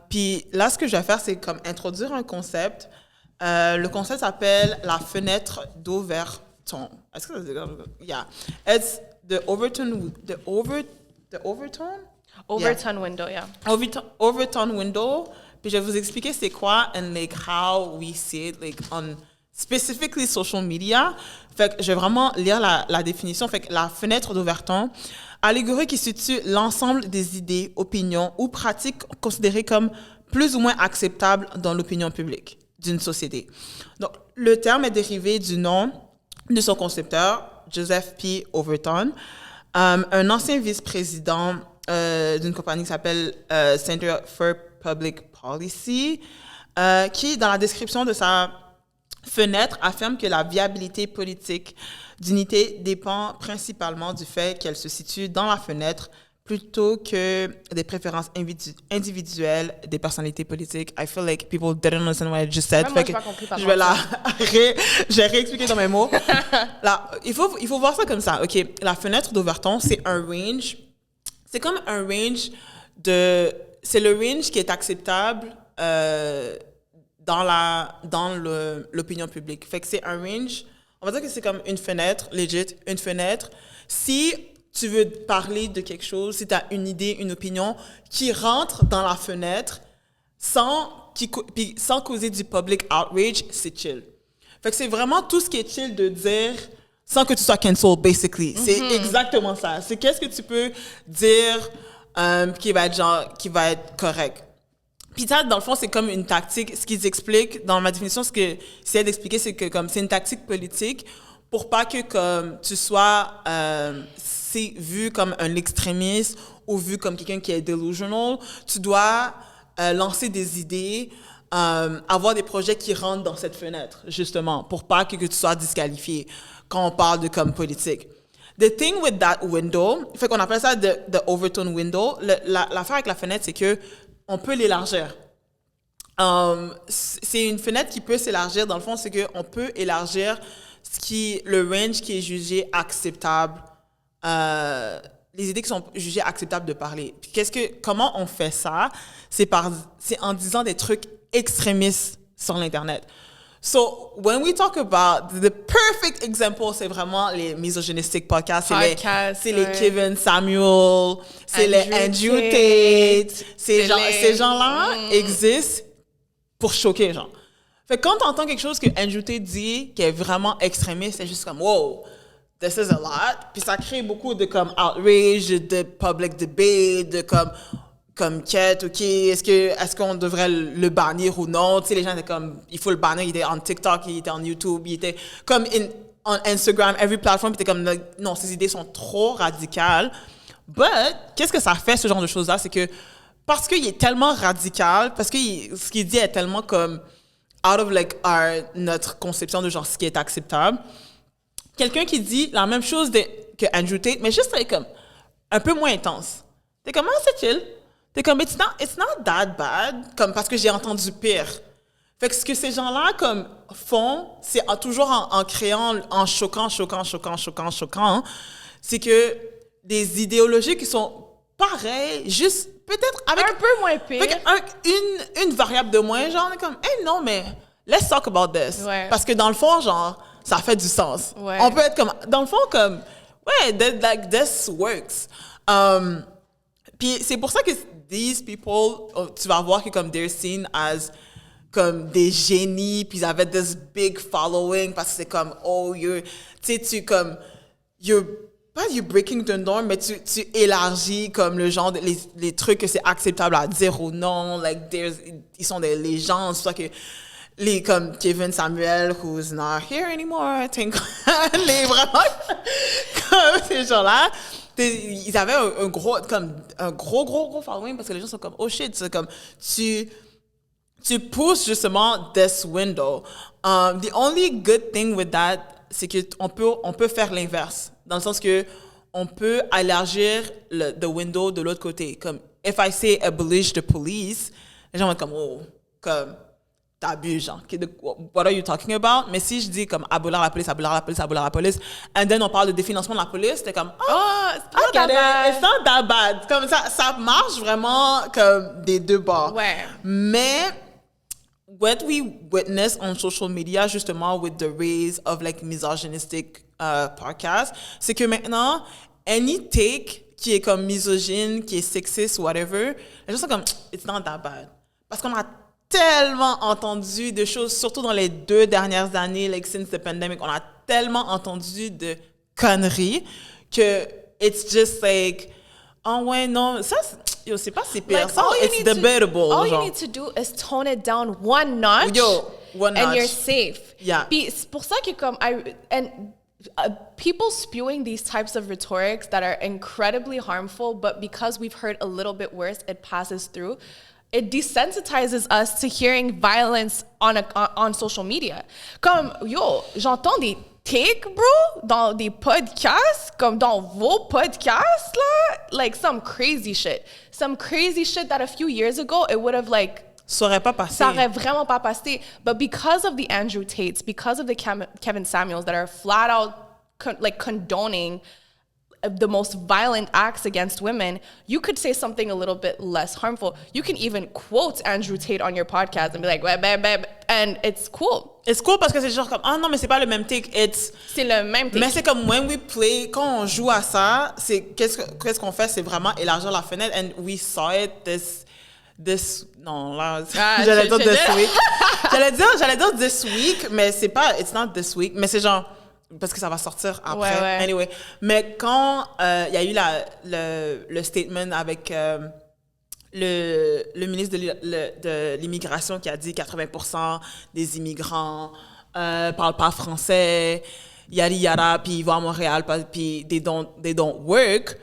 Puis, là, ce que je vais faire, c'est comme introduire un concept. Le concept s'appelle la fenêtre d'Overton. Est-ce que ça se dit? Yeah. It's the overton window, yeah. Overton window. Puis je vais vous expliquer c'est quoi and like how we see it like on specifically social media. Fait que je vais vraiment lire la définition. Fait que la fenêtre d'Overton, allégorie qui situe l'ensemble des idées, opinions ou pratiques considérées comme plus ou moins acceptables dans l'opinion publique d'une société. Donc, le terme est dérivé du nom de son concepteur, Joseph P. Overton, un ancien vice-président d'une compagnie qui s'appelle Center for Public Policy, qui, dans la description de sa fenêtre, affirme que la viabilité politique d'unité dépend principalement du fait qu'elle se situe dans la fenêtre plutôt que des préférences individuelles des personnalités politiques. I feel like people didn't understand what I just said. Moi, j'ai pas compris par je vais j'ai réexpliqué dans mes mots. Là, il faut voir ça comme ça. OK, la fenêtre d'Overton, c'est un range. C'est comme un range c'est le range qui est acceptable dans l'opinion publique. Fait que c'est un range, on va dire que c'est comme une fenêtre, legit, une fenêtre. Si tu veux parler de quelque chose, si tu as une idée, une opinion qui rentre dans la fenêtre sans causer du public outrage, c'est chill. Fait que c'est vraiment tout ce qui est chill de dire sans que tu sois cancel, basically. C'est exactement ça. C'est qu'est-ce que tu peux dire qui va être correct. Puis ça, dans le fond, c'est comme une tactique. Ce qu'ils expliquent, dans ma définition, ce que j'essaie d'expliquer, c'est que comme c'est une tactique politique pour pas que comme tu sois vu comme un extrémiste ou vu comme quelqu'un qui est delusional. Tu dois lancer des idées, avoir des projets qui rentrent dans cette fenêtre, justement, pour pas que tu sois disqualifié quand on parle de comme politique. The thing with that window, fait qu'on appelle ça the Overton window. L'affaire avec la fenêtre, c'est que on peut l'élargir. C'est une fenêtre qui peut s'élargir. Dans le fond, c'est qu'on peut élargir le range qui est jugé acceptable, les idées qui sont jugées acceptables de parler. Puis comment on fait ça? C'est en disant des trucs extrémistes sur l'Internet. So, when we talk about the perfect example, c'est vraiment les misogynistic podcasts. C'est les Kevin Samuel, c'est les Andrew Tate. Ces gens-là existent pour choquer les gens. Fait que quand tu entends quelque chose que Andrew Tate dit qui est vraiment extrémiste, c'est juste comme, wow, this is a lot. Puis ça crée beaucoup de comme outrage, de public debate, de comme quête, OK, est-ce qu'on devrait le bannir ou non? Tu sais, les gens étaient comme, il faut le bannir. Il était en TikTok, il était en YouTube, il était comme on Instagram, every platform, il était comme, non, ces idées sont trop radicales. But, qu'est-ce que ça fait, ce genre de choses-là? C'est que, parce qu'il est tellement radical, parce que ce qu'il dit est tellement comme out of like notre conception de genre ce qui est acceptable, quelqu'un qui dit la même chose que Andrew Tate, mais juste like, comme un peu moins intense. T'es comme, c'est chill. T'es comme, it's not that bad, comme parce que j'ai entendu pire. Fait que ce que ces gens-là comme font, c'est toujours en créant, en choquant, c'est que des idéologies qui sont pareilles, juste peut-être avec un peu moins pire, avec une variable de moins, genre on est comme, hey non mais let's talk about this, parce que dans le fond genre ça fait du sens. On peut être comme dans le fond comme like this works. Puis c'est pour ça que these people, tu vas voir que comme they're seen as comme des génies, puis ils avaient this big following parce que c'est comme you're breaking the norm, mais tu élargis comme le genre les trucs que c'est acceptable à dire ou non, like ils sont des légendes, soit que les comme Kevin Samuel who's not here anymore, I think vraiment comme ces gens-là. Ils avaient un gros following parce que les gens sont comme oh shit, c'est comme tu pousses justement this window. The only good thing with that, c'est que on peut faire l'inverse dans le sens que on peut élargir the window de l'autre côté. Comme if I say abolish the police, les gens vont être comme oh comme t'abuses, genre. What are you talking about? Mais si je dis comme abolir la police, and then on parle de définancement de la police, t'es comme, it's not that bad. Comme ça marche vraiment comme des deux bords. Ouais. Mais what we witness on social media, justement, with the rise of like misogynistic podcasts, c'est que maintenant, any take qui est comme misogyne, qui est sexiste, whatever, les gens sont comme, it's not that bad. Parce qu'on a tellement entendu de choses, surtout dans les 2 dernières années, like since the pandemic, on a tellement entendu de conneries que it's just like, oh ouais, non, ça, c'est pas si pire. Like, ça, it's debatable. All you need to do is tone it down one notch. One notch. And you're safe. Yeah. Puis c'est pour ça que comme, people spewing these types of rhetorics that are incredibly harmful, but because we've heard a little bit worse, it passes through. It desensitizes us to hearing violence on social media. Comme, yo, j'entends des takes, bro, dans des podcasts, comme dans vos podcasts, là, like some crazy shit. Some crazy shit that a few years ago, it would have like, ça aurait pas passé. Ça aurait vraiment pas passé. But because of the Andrew Tates, because of the Kevin Samuels that are flat out condoning the most violent acts against women, you could say something a little bit less harmful. You can even quote Andrew Tate on your podcast and be like, and it's cool. It's cool parce que c'est genre comme, ah non, mais c'est pas le même take. C'est le même take. Mais c'est comme, when we play, quand on joue à ça, qu'est-ce qu'on fait? C'est vraiment élargir la fenêtre. And we saw it non, là, j'allais dire this week. J'allais dire this week, mais c'est pas, it's not this week, mais c'est genre, parce que ça va sortir après. Ouais. Anyway. Mais quand il y a eu le statement avec le ministre de l'immigration qui a dit 80% des immigrants parlent pas français, yada yada, puis ils vont à Montréal, puis they don't work.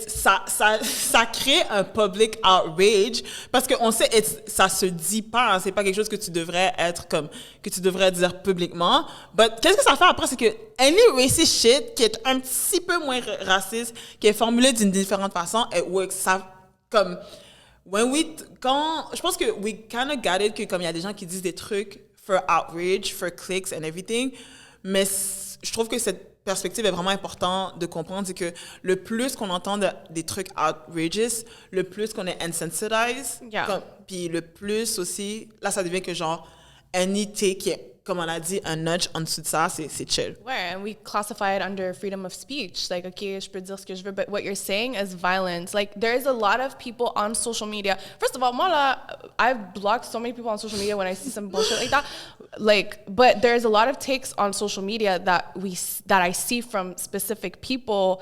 Ça crée un public outrage parce qu'on sait ça se dit pas, hein, c'est pas quelque chose que tu devrais dire publiquement. But qu'est-ce que ça fait après, c'est que any racist shit qui est un petit peu moins raciste, qui est formulé d'une différente façon, it works. Ça comme je pense que we kind of got it, que comme il y a des gens qui disent des trucs for outrage, for clicks and everything, mais je trouve que cette perspective est vraiment importante de comprendre, c'est que le plus qu'on entend des trucs outrageous, le plus qu'on est insensitized, puis le plus aussi, là ça devient que genre, any take qui est, comme on a dit, un nudge en dessous de ça, c'est chill. Ouais, and we classify it under freedom of speech. Like, okay, je peux dire ce que je veux, but what you're saying is violence. Like, there's a lot of people on social media. First of all, moi là, I've blocked so many people on social media when I see some bullshit like that. Like, but there's a lot of takes on social media that I see from specific people,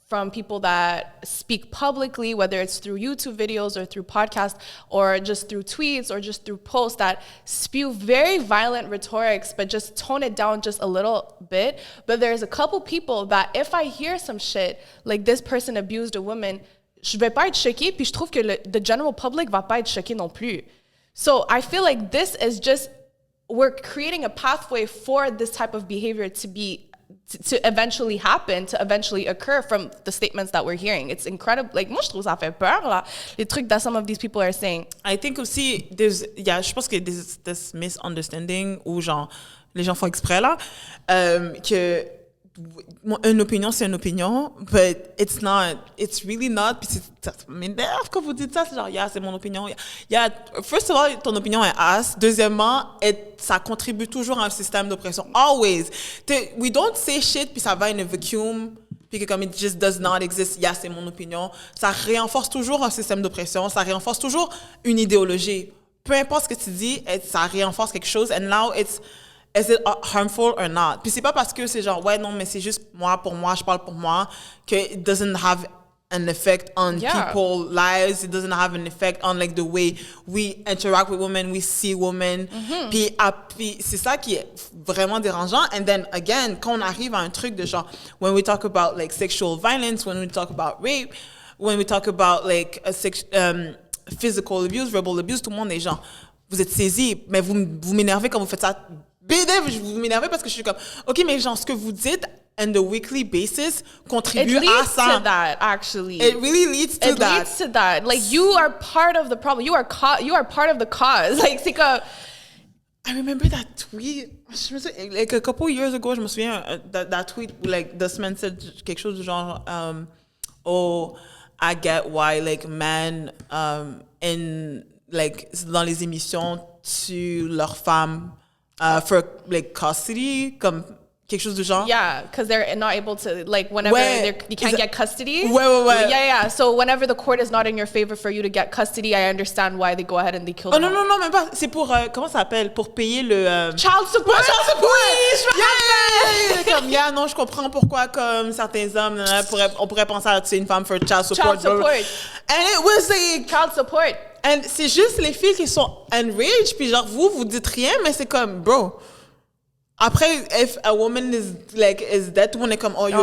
from people that speak publicly, whether it's through YouTube videos or through podcasts or just through tweets or just through posts that spew very violent rhetorics, but just tone it down just a little bit. But there's a couple people that if I hear some shit, like this person abused a woman, je vais pas être choquée, puis je trouve que the general public va pas être choqué non plus. So I feel like this is just, we're creating a pathway for this type of behavior to eventually happen, to eventually occur from the statements that we're hearing. It's incredible. Like, moi, je trouve ça fait peur, là, les trucs that some of these people are saying. I think aussi, je pense que there's this misunderstanding où, genre, les gens font exprès, là, que une opinion, c'est une opinion, but it's not. It's really not. Puis ça m'énerve quand vous dites ça. C'est genre, c'est mon opinion. First of all, ton opinion est ass. Deuxièmement, ça contribue toujours à un système d'oppression. Always. We don't say shit, puis ça va in a vacuum, puis que comme it just does not exist, c'est mon opinion. Ça renforce toujours un système d'oppression. Ça renforce toujours une idéologie. Peu importe ce que tu dis, ça renforce quelque chose. And now is it harmful or not? Puis c'est pas parce que c'est genre, ouais, non, mais c'est juste pour moi, je parle pour moi, que it doesn't have an effect on people's lives. It doesn't have an effect on like the way we interact with women, we see women. Puis c'est ça qui est vraiment dérangeant. And then again, quand on arrive à un truc de genre, when we talk about like sexual violence, when we talk about rape, when we talk about like physical abuse, verbal abuse, tout le monde est genre, vous êtes saisis, mais vous m'énervez quand vous faites ça. Vous m'énervez parce que je suis comme, OK, mais genre, ce que vous dites on the weekly basis contribue à ça. It leads to that, actually. It really leads to that. It leads to that. Like, you are part of the problem. You are part of the cause. Like, c'est comme... I remember that tweet. Like, a couple years ago, je me souviens, that tweet, like, this man said quelque chose du genre, I get why, like, men, dans les émissions, tuent leurs femmes, for like custody, comme quelque chose du genre. Yeah, because they're not able to, like, whenever you can't get custody. Ouais. Yeah. So whenever the court is not in your favor for you to get custody, I understand why they go ahead and they kill them. Non, même pas. C'est pour, comment ça s'appelle? Pour payer le... Child support! Oui, je me rappelle! Non, je comprends pourquoi, comme certains hommes, on pourrait penser à tuer une femme for child support. Child support. And it was like... Child support. And c'est juste les filles qui sont enraged, puis genre, vous dites rien, mais c'est comme, bro, Après, if a woman is dead, tout le monde est comme, oh, yo,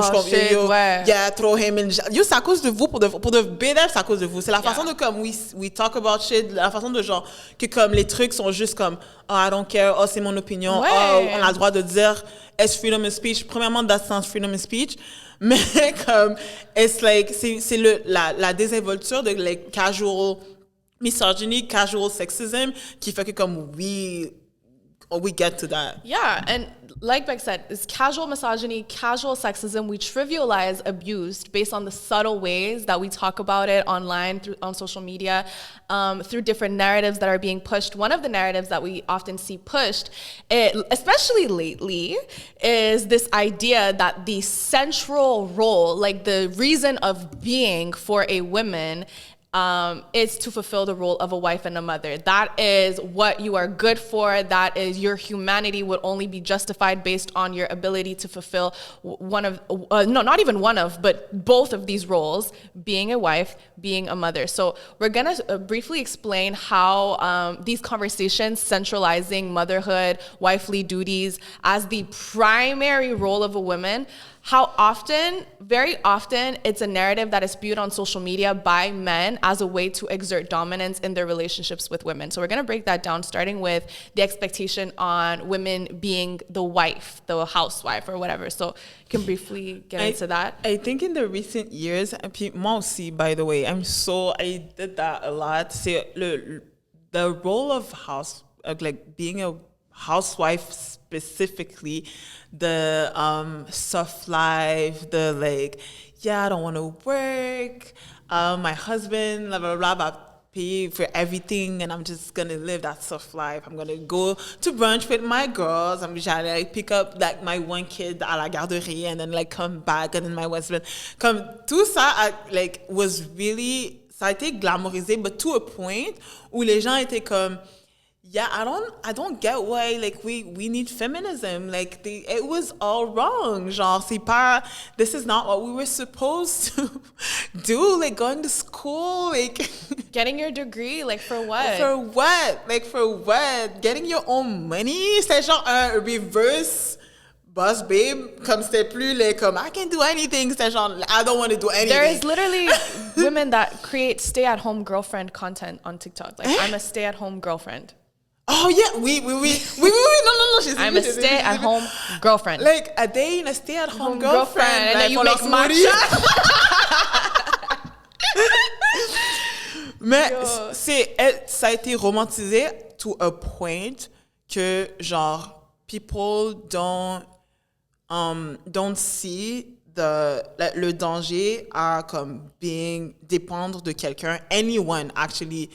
yeah, throw him in. Yo, c'est à cause de vous, pour de BDF, c'est à cause de vous. C'est la façon de, comme, we talk about shit, la façon de, genre, que, comme, les trucs sont juste comme, oh, I don't care, oh, c'est mon opinion, oh, on a le droit de dire, est-ce freedom of speech? Premièrement, that's not freedom of speech. Mais, comme, it's like, c'est la désinvolture de, like, casual misogyny, casual sexism, qui fait que, comme, we get to that. Yeah, and like Beck said, it's casual misogyny, casual sexism. We trivialize abuse based on the subtle ways that we talk about it online, on social media, through different narratives that are being pushed. One of the narratives that we often see pushed, especially lately, is this idea that the central role, like the reason of being for a woman, is to fulfill the role of a wife and a mother. That is what you are good for. That is your humanity would only be justified based on your ability to fulfill not even one of, but both of these roles, being a wife, being a mother. So we're going to briefly explain how these conversations centralizing motherhood, wifely duties as the primary role of a woman, how often, very often, it's a narrative that is spewed on social media by men as a way to exert dominance in their relationships with women. So we're going to break that down, starting with the expectation on women being the wife, the housewife, or whatever. So you can briefly get into that. I think in the recent years, moi aussi, by the way, I did that a lot. C'est the role of being a housewife specifically, the soft life, I don't want to work, my husband, blah, blah, blah, blah, pay for everything, and I'm just going to live that soft life. I'm going to go to brunch with my girls. I'm just going to pick up my one kid à la garderie and then come back, and then my husband. Comme tout ça, was really, ça a été glamourisé, but to a point où les gens étaient comme, yeah, I don't get why we need feminism. It was all wrong. Genre, this is not what we were supposed to do. Going to school, getting your degree, for what? For what? For what? Getting your own money? C'est genre un reverse boss babe. Comme c'était plus comme I can do anything. C'est genre I don't want to do anything. There is literally women that create stay-at-home girlfriend content on TikTok. I'm a stay-at-home girlfriend. Oh yeah, oui. No. I'm a stay-at-home girlfriend. A day in a stay-at-home girlfriend. And then you make matcha. Mais ça a été romantisé to a point que genre people don't see le danger à comme dépendre de quelqu'un, anyone actually.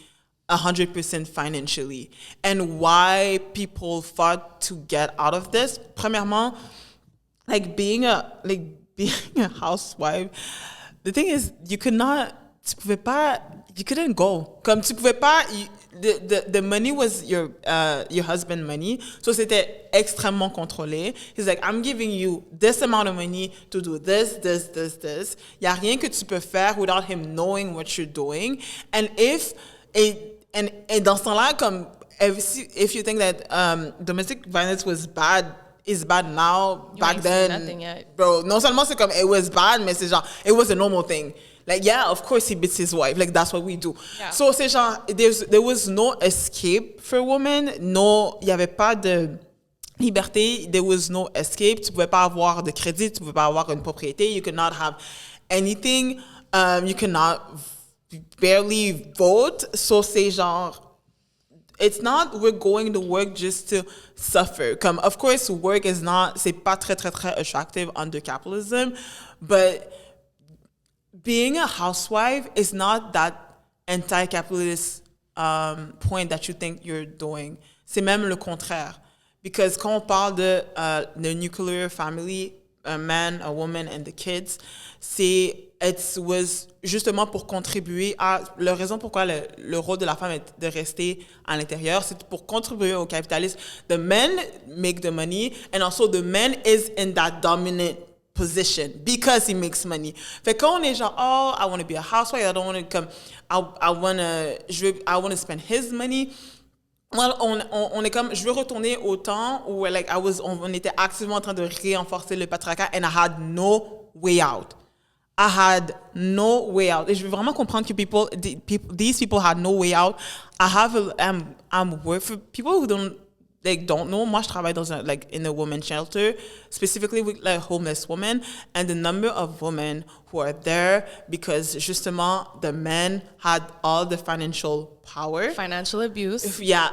100% financially, and why people fought to get out of this. Premièrement, being a housewife, the thing is you couldn't go. Comme tu pouvais pas, the money was your husband money, so c'était extrêmement contrôlé. He's like, I'm giving you this amount of money to do this. Y a rien que tu peux faire without him knowing what you're doing, and Et dans ce temps-là, comme if you think that domestic violence is bad now, back then, nothing yet. Bro, non seulement c'est comme it was bad, mais c'est genre it was a normal thing. Yeah, of course he beats his wife. That's what we do. Yeah. So c'est genre there was no escape for women. No, il y avait pas de liberté. There was no escape. Tu pouvais pas avoir de crédit. Tu pouvais pas avoir une propriété. You could not have anything. You cannot barely vote. So c'est genre, it's not we're going to work just to suffer. Comme, of course, work is not, c'est pas très, très, très attractive under capitalism, but being a housewife is not that anti-capitalist point that you think you're doing. C'est même le contraire. Because quand on parle de the nuclear family, a man, a woman, and the kids, it was justement pour contribuer à... La raison pourquoi le rôle de la femme est de rester à l'intérieur, c'est pour contribuer au capitalisme. The men make the money, and also the man is in that dominant position because he makes money. Fait quand on est genre, oh, I want to be a housewife, I don't want to come, I want to spend his money. Moi, on est comme, je veux retourner au temps où like on était activement en train de renforcer le patriarcat and I had no way out. I had no way out. Et je veux vraiment comprendre que these people had no way out. I'm work for people who don't know. Moi, je travaille in a women's shelter, specifically with like homeless women, and the number of women who are there because justement the men had all the financial power. Financial abuse. Yeah.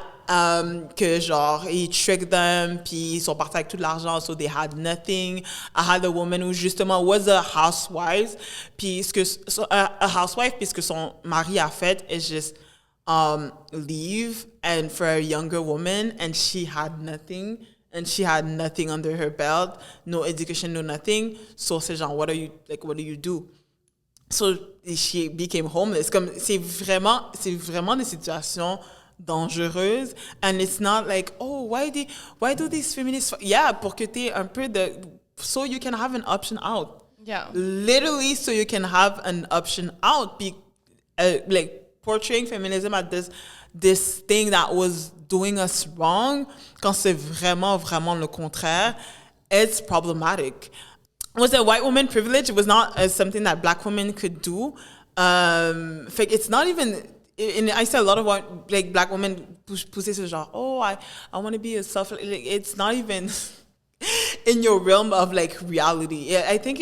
Que genre, ils tricked them, puis ils sont partis avec tout l'argent, so they had nothing. I had a woman who justement was a housewife, puis a housewife, puisque son mari a fait is just leave and for a younger woman, and she had nothing. And she had nothing under her belt, no education, no nothing. So c'est genre, what do you do? So she became homeless. Comme c'est vraiment des situations dangereuses, and it's not like, oh, why do these feminists? Yeah, pour que t'aies un peu so you can have an option out. Yeah. Literally, so you can have an option out. Like portraying feminism as this thing that was doing us wrong, quand c'est vraiment, vraiment le contraire, it's problematic. Was it white woman privilege? It was not something that black women could do. It's not even... And I see a lot of black women pousser ce genre, oh, I want to be a self... it's not even in your realm of reality. I think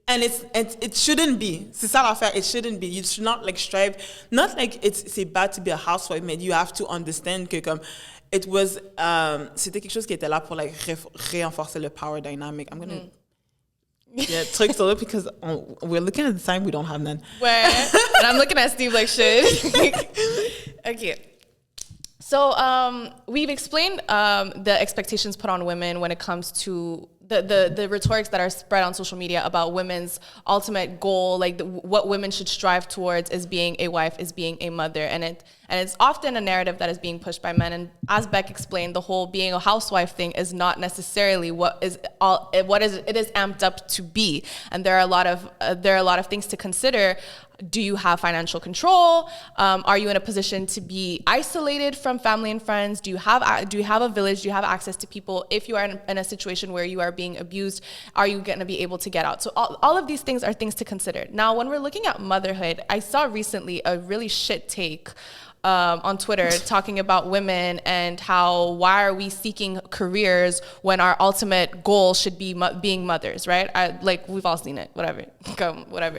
it shouldn't be. C'est ça l'affaire. It shouldn't be. You should not strive. Not like c'est bad to be a housewife, but you have to understand que comme it was c'était quelque chose qui était là pour renforcer le power dynamic. I'm gonna truc sur le because we're looking at the time, we don't have none. Where and I'm looking at Steve like shit. Okay. So we've explained the expectations put on women when it comes to the rhetorics that are spread on social media about women's ultimate goal, what women should strive towards is being a wife, is being a mother, and it's often a narrative that is being pushed by men. And as Beck explained, the whole being a housewife thing is not necessarily it is amped up to be. And there are a lot of things to consider. Do you have financial control? Are you in a position to be isolated from family and friends? Do you have a village? Do you have access to people? If you are in a situation where you are being abused, are you going to be able to get out? So all of these things are things to consider. Now, when we're looking at motherhood, I saw recently a really shit take on Twitter talking about women and why are we seeking careers when our ultimate goal should be being mothers, right? We've all seen it, whatever.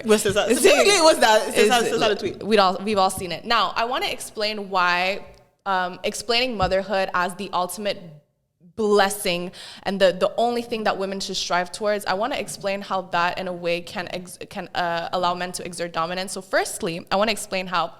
What's that? Specifically, what's that? It's not a tweet. We've all seen it. Now, I want to explain why explaining motherhood as the ultimate blessing and the only thing that women should strive towards. I want to explain how that in a way can allow men to exert dominance. So firstly, I want to explain how,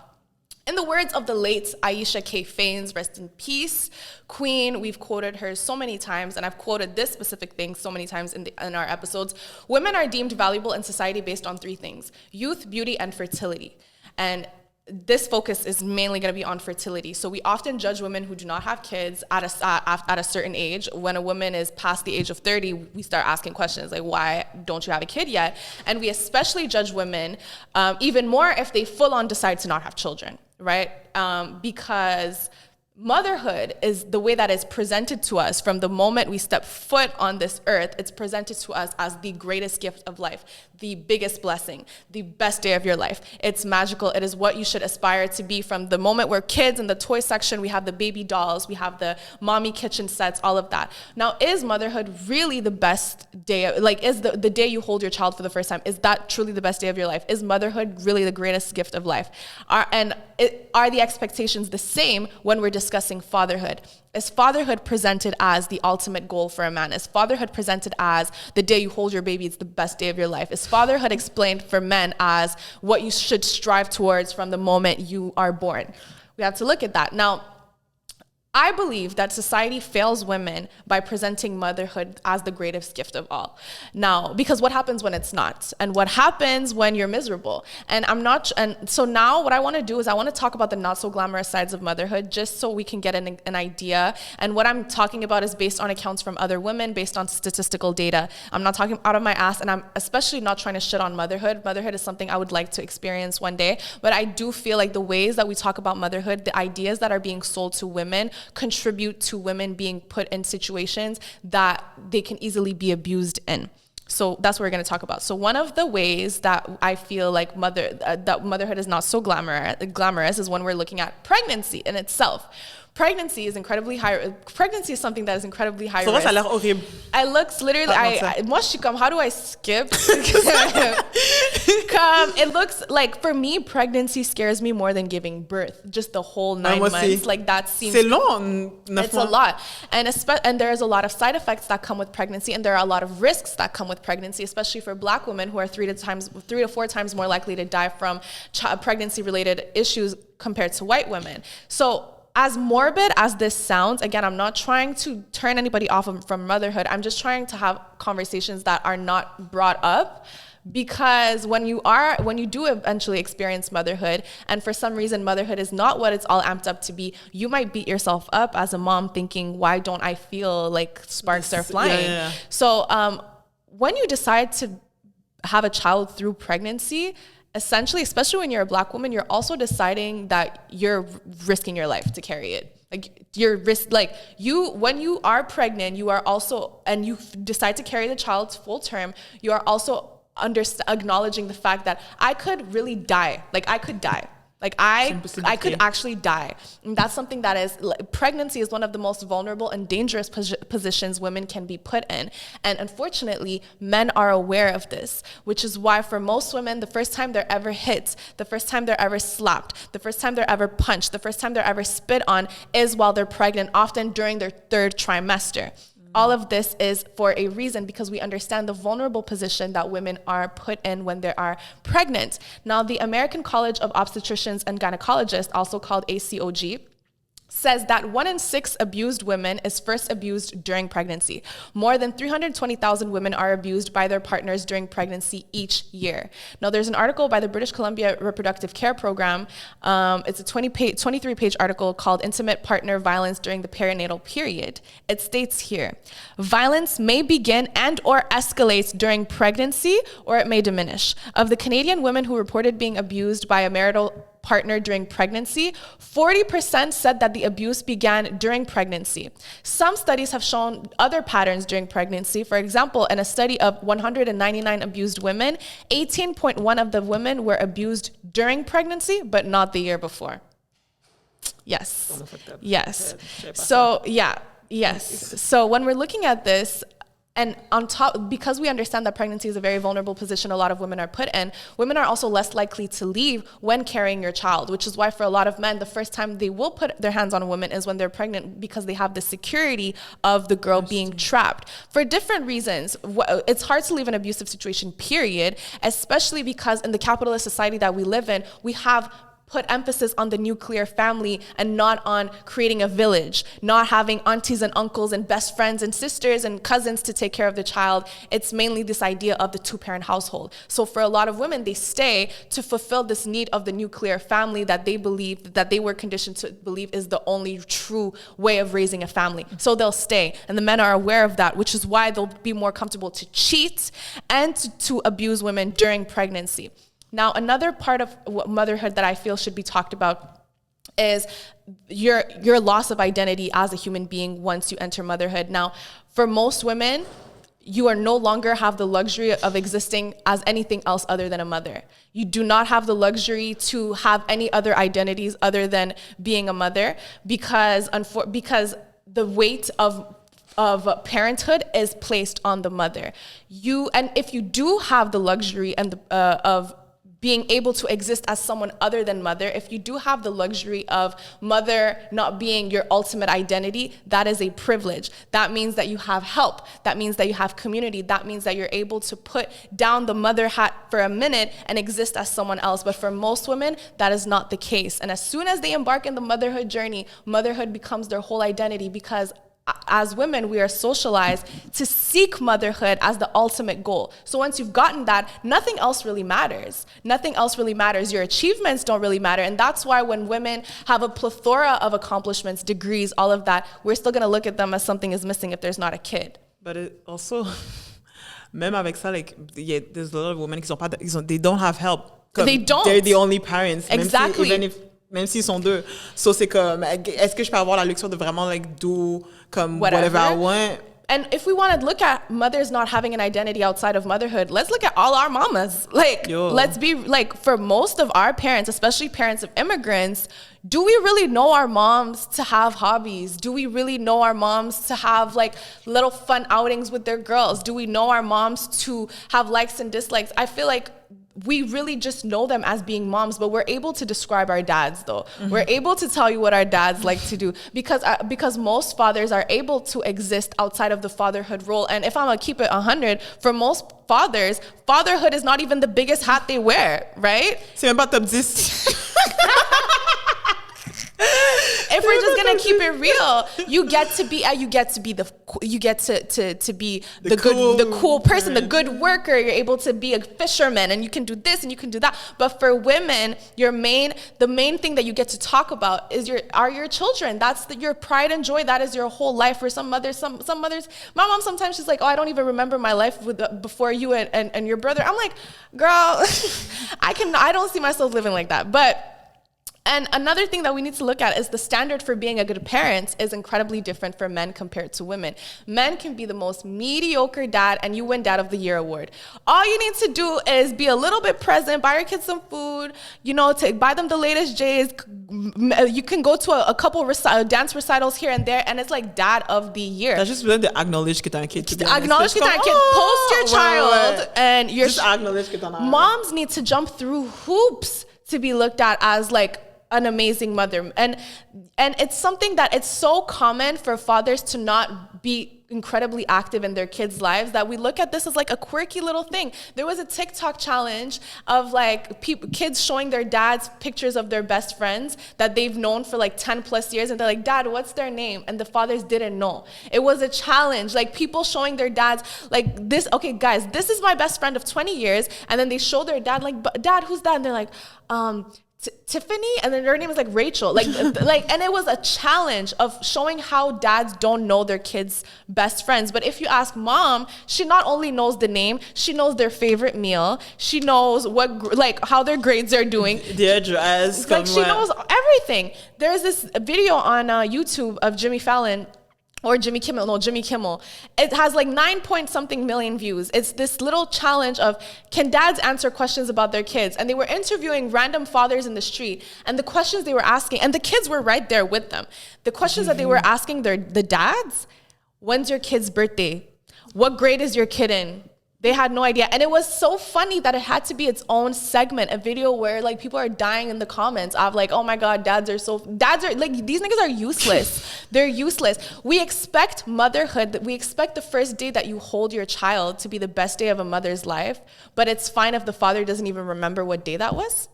in the words of the late Aisha K. Faines, rest in peace, queen, we've quoted her so many times, and I've quoted this specific thing so many times in our episodes. Women are deemed valuable in society based on three things: youth, beauty, and fertility. And this focus is mainly going to be on fertility. So we often judge women who do not have kids at a certain age. When a woman is past the age of 30, we start asking questions like, why don't you have a kid yet? And we especially judge women even more if they full on decide to not have children, right? Because motherhood is the way that is presented to us from the moment we step foot on this earth. It's presented to us as the greatest gift of life, the biggest blessing, the best day of your life. It's magical. It is what you should aspire to be from the moment we're kids. In the toy section, we have the baby dolls, we have the mommy kitchen sets, all of that. Now, is motherhood really the best day? Is the day you hold your child for the first time, is that truly the best day of your life? Is motherhood really the greatest gift of life? Are the expectations the same when we're discussing fatherhood? Is fatherhood presented as the ultimate goal for a man? Is fatherhood presented as the day you hold your baby, it's the best day of your life? Is fatherhood explained for men as what you should strive towards from the moment you are born? We have to look at that. Now, I believe that society fails women by presenting motherhood as the greatest gift of all. Now, because what happens when it's not? And what happens when you're miserable? And so now what I want to do is I want to talk about the not so glamorous sides of motherhood, just so we can get an idea. And what I'm talking about is based on accounts from other women, based on statistical data. I'm not talking out of my ass, and I'm especially not trying to shit on motherhood. Motherhood is something I would like to experience one day, but I do feel like the ways that we talk about motherhood, the ideas that are being sold to women, contribute to women being put in situations that they can easily be abused in. So that's what we're going to talk about. So one of the ways that I feel like that motherhood is not so glamorous is when we're looking at pregnancy in itself. Pregnancy is incredibly high. Pregnancy is something that is incredibly high risk. Ça a l'air horrible. It looks literally. Moi, je suis comme, how do I skip? It looks like, for me, pregnancy scares me more than giving birth. Just the whole 9 months, like that seems. C'est long. It's a lot, and there is a lot of side effects that come with pregnancy, and there are a lot of risks that come with pregnancy, especially for Black women, who are 3 to 4 times more likely to die from pregnancy-related issues compared to white women. So, as morbid as this sounds, again, I'm not trying to turn anybody off from motherhood. I'm just trying to have conversations that are not brought up, because when you do eventually experience motherhood, and for some reason motherhood is not what it's all amped up to be, you might beat yourself up as a mom thinking, why don't I feel like sparks are flying? Yeah. So when you decide to have a child through pregnancy, essentially, especially when you're a Black woman, you're also deciding that you're risking your life to carry it. When you are pregnant, you are also, and you decide to carry the child full term, you are also acknowledging the fact that I could really die. I could die. I could actually die. And that's something that is, pregnancy is one of the most vulnerable and dangerous positions women can be put in. And unfortunately, men are aware of this, which is why for most women, the first time they're ever hit, the first time they're ever slapped, the first time they're ever punched, the first time they're ever spit on is while they're pregnant, often during their 3rd trimester. All of this is for a reason, because we understand the vulnerable position that women are put in when they are pregnant. Now, the American College of Obstetricians and Gynecologists, also called ACOG, says that 1 in 6 abused women is first abused during pregnancy. More than 320,000 women are abused by their partners during pregnancy each year. Now, there's an article by the British Columbia Reproductive Care Program. It's a 23-page article called Intimate Partner Violence During the Perinatal Period. It states here, violence may begin and or escalate during pregnancy, or it may diminish. Of the Canadian women who reported being abused by a marital partner during pregnancy, 40% said that the abuse began during pregnancy. Some studies have shown other patterns during pregnancy. For example, in a study of 199 abused women, 18.1 of the women were abused during pregnancy, but not the year before. Yes. Yes. So, yeah. Yes. So when we're looking at this, and on top, because we understand that pregnancy is a very vulnerable position a lot of women are put in, women are also less likely to leave when carrying your child, which is why for a lot of men, the first time they will put their hands on a woman is when they're pregnant, because they have the security of the girl being trapped. For different reasons, it's hard to leave an abusive situation, period, especially because in the capitalist society that we live in, we have put emphasis on the nuclear family and not on creating a village, not having aunties and uncles and best friends and sisters and cousins to take care of the child. It's mainly this idea of the 2-parent household. So for a lot of women, they stay to fulfill this need of the nuclear family that they believe, that they were conditioned to believe is the only true way of raising a family. So they'll stay, and the men are aware of that, which is why they'll be more comfortable to cheat and to abuse women during pregnancy. Now, another part of motherhood that I feel should be talked about is your loss of identity as a human being once you enter motherhood. Now, for most women, you are no longer have the luxury of existing as anything else other than a mother. You do not have the luxury to have any other identities other than being a mother, because the weight of parenthood is placed on the mother. And if you do have the luxury and of being able to exist as someone other than mother, if you do have the luxury of mother not being your ultimate identity, that is a privilege. That means that you have help. That means that you have community. That means that you're able to put down the mother hat for a minute and exist as someone else. But for most women, that is not the case. And as soon as they embark in the motherhood journey, motherhood becomes their whole identity, because as women, we are socialized to seek motherhood as the ultimate goal. So once you've gotten that, nothing else really matters. Nothing else really matters. Your achievements don't really matter. And that's why when women have a plethora of accomplishments, degrees, all of that, we're still going to look at them as something is missing if there's not a kid. But it also, même avec ça, like, there's a lot of women they don't have help. They don't. They're the only parents. Exactly. Même s'ils sont deux. So c'est comme, est-ce que je peux avoir la luxure de vraiment, like, do comme whatever I want? And if we want to look at mothers not having an identity outside of motherhood, let's look at all our mamas. Like, let's be, like, for most of our parents, especially parents of immigrants, do we really know our moms to have hobbies? Do we really know our moms to have, like, little fun outings with their girls? Do we know our moms to have likes and dislikes? I feel like we really just know them as being moms, but we're able to describe our dads, though. Mm-hmm. We're able to tell you what our dads like to do, because most fathers are able to exist outside of the fatherhood role. And if I'm gonna keep it 100, for most fathers, fatherhood is not even the biggest hat they wear, right? C'est même pas top 10. If we're just gonna keep it real, you get to be the cool person, the good worker. You're able to be a fisherman, and you can do this and you can do that. But for women, the main thing that you get to talk about is your children. That's your pride and joy. That is your whole life. For some mothers, some mothers, my mom sometimes she's like, oh, I don't even remember my life before you and your brother. I'm like, girl, I don't see myself living like that. And another thing that we need to look at is the standard for being a good parent is incredibly different for men compared to women. Men can be the most mediocre dad and you win Dad of the Year award. All you need to do is be a little bit present, buy your kids some food, buy them the latest J's. You can go to a couple dance recitals here and there, and it's like Dad of the Year. T'as juste besoin de acknowledge que t'as un kid. Acknowledge que t'as un kid. Post your child. And your just acknowledge que t'en as. Moms need to jump through hoops to be looked at as like an amazing mother. And it's something that it's so common for fathers to not be incredibly active in their kids' lives that we look at this as like a quirky little thing. There was a TikTok challenge of like kids showing their dads pictures of their best friends that they've known for like 10 plus years, and they're like, Dad, what's their name? And the fathers didn't know. It was a challenge, like people showing their dads like this, okay guys, this is my best friend of 20 years, and then they show their dad like, Dad, who's that? And they're like, Tiffany, and then her name is like Rachel, like and it was a challenge of showing how dads don't know their kids' best friends. But if you ask mom, she not only knows the name, she knows their favorite meal, she knows how their grades are doing, their dress, like she knows everything. There's this video on YouTube of Jimmy Kimmel. It has like 9-point-something million views. It's this little challenge of, can dads answer questions about their kids? And they were interviewing random fathers in the street, and the questions they were asking, and the kids were right there with them. The questions that they were asking the dads, when's your kid's birthday? What grade is your kid in? They had no idea. And it was so funny that it had to be its own segment, a video where like people are dying in the comments of like, oh my God, dads are like, these niggas are useless. They're useless. We expect motherhood, we expect the first day that you hold your child to be the best day of a mother's life, but it's fine if the father doesn't even remember what day that was.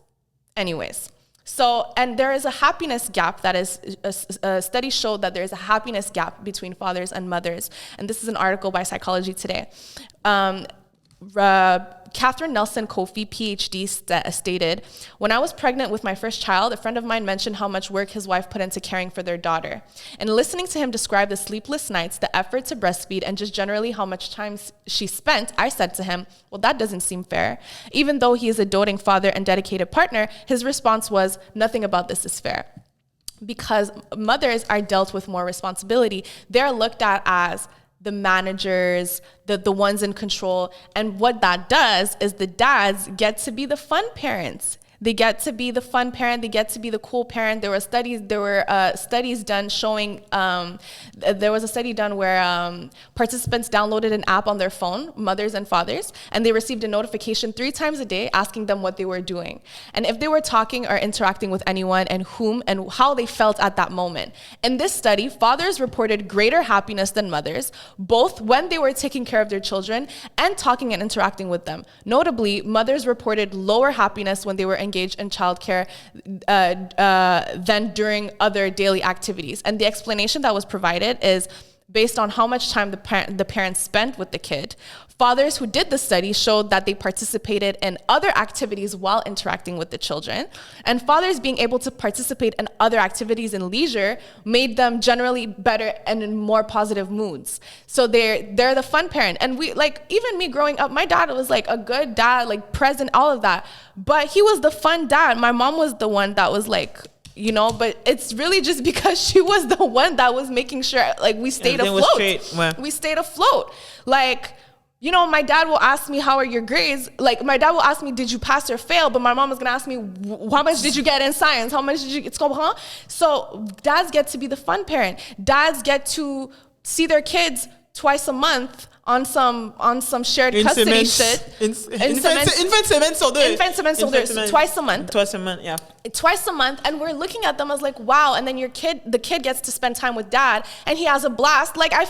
Anyways. So, and there is a happiness gap that is, a study showed that there is a happiness gap between fathers and mothers. And this is an article by Psychology Today. Catherine Nelson Kofi, PhD, stated, when I was pregnant with my first child, a friend of mine mentioned how much work his wife put into caring for their daughter. And listening to him describe the sleepless nights, the effort to breastfeed, and just generally how much time she spent, I said to him, well, that doesn't seem fair. Even though he is a doting father and dedicated partner, his response was, nothing about this is fair. Because mothers are dealt with more responsibility. They're looked at as the managers, the ones in control. And what that does is the dads get to be the fun parents. They get to be the fun parent. They get to be the cool parent. There were studies done showing, there was a study done where participants downloaded an app on their phone, mothers and fathers, and they received a notification 3 times a day asking them what they were doing. And if they were talking or interacting with anyone and whom and how they felt at that moment. In this study, fathers reported greater happiness than mothers, both when they were taking care of their children and talking and interacting with them. Notably, mothers reported lower happiness when they were engaged in childcare than during other daily activities. And the explanation that was provided is based on how much time the parents spent with the kid. Fathers who did the study showed that they participated in other activities while interacting with the children. And fathers being able to participate in other activities in leisure made them generally better and in more positive moods. So they're the fun parent. And we, like, even me growing up, my dad was like a good dad, like present, all of that. But he was the fun dad. My mom was the one that was like, you know, but it's really just because she was the one that was making sure, like, we stayed afloat. We stayed afloat. Like, you know, my dad will ask me, how are your grades? Like, my dad will ask me, did you pass or fail? But my mom is going to ask me, how much did you get in science? How much did you get? So dads get to be the fun parent. Dads get to see their kids twice a month on some shared custody shit. Infant semaine sur deux. Twice a month. Yeah. Twice a month, and we're looking at them as like, wow. And then the kid gets to spend time with dad, and he has a blast. Like, I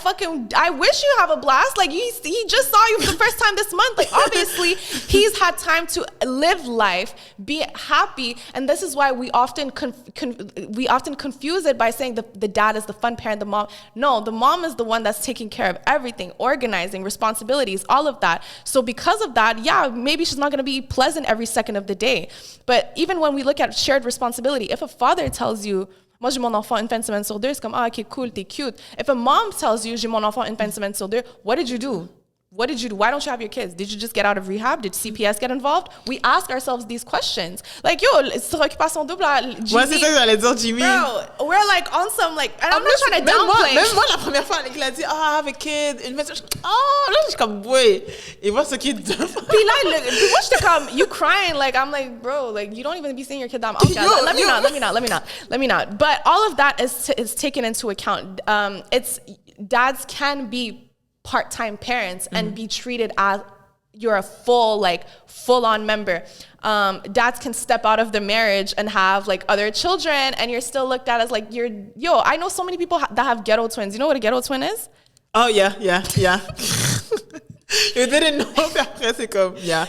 wish you have a blast. Like, he just saw you for the first time this month. Like, obviously, he's had time to live life, be happy, and this is why we often confuse it by saying the dad is the fun parent, the mom. No, the mom is the one that's taking care of everything, organizing, responsibilities, all of that. So because of that, yeah, maybe she's not going to be pleasant every second of the day. But even when we look at shared responsibility, if a father tells you, moi j'ai mon enfant une fin de semaine sur deux, c'est comme, ah, ok, cool, t'es cute. If a mom tells you, j'ai mon enfant une fin de semaine sur deux, what did you do? What did you do? Why don't you have your kids? Did you just get out of rehab? Did CPS get involved? We ask ourselves these questions. Like, yo, c'est occupation double. Ouais, c'est ça que j'allais dire, Jimmy. Bro, we're like on some, like, and I'm not trying to downplay. Même moi, la première fois, il a dit, I have a kid. Là, je suis comme, boy, il voit ce qu'il dit. Puis là, moi, j'étais comme, you crying. Like, I'm like, bro, like, you don't even be seeing your kid that much. Okay, let me not. But all of that is taken into account. Dads can be part-time parents and be treated as you're a full-on member. Dads can step out of the marriage and have like other children, and you're still looked at as like I know so many people that have ghetto twins. You know what a ghetto twin is? Oh yeah. You didn't know. Yeah.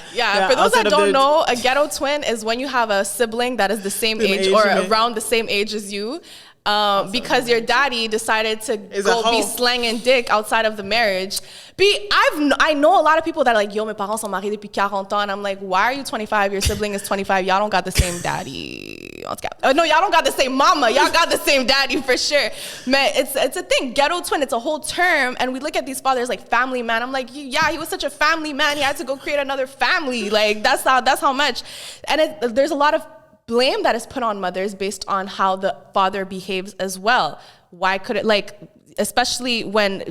For those that don't know, a ghetto twin is when you have a sibling that is the same age or around the same age as you. Because your daddy decided to go be slanging dick outside of the marriage. I know a lot of people that are like, yo, mes parents sont mariés depuis 40 ans. And I'm like, why are you 25? Your sibling is 25. Y'all don't got the same daddy. No, y'all don't got the same mama. Y'all got the same daddy for sure. Man, it's a thing. Ghetto twin, it's a whole term. And we look at these fathers like family man. I'm like, yeah, he was such a family man. He had to go create another family. Like, that's how much. And there's a lot of blame that is put on mothers based on how the father behaves as well. Why could it, like, especially when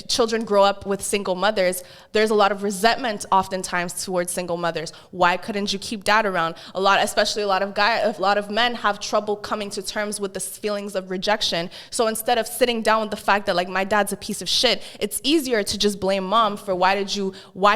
children grow up with single mothers, there's a lot of resentment oftentimes towards single mothers. Why couldn't you keep dad around? A lot of men have trouble coming to terms with the feelings of rejection. So instead of sitting down with the fact that, like, my dad's a piece of shit, it's easier to just blame mom for why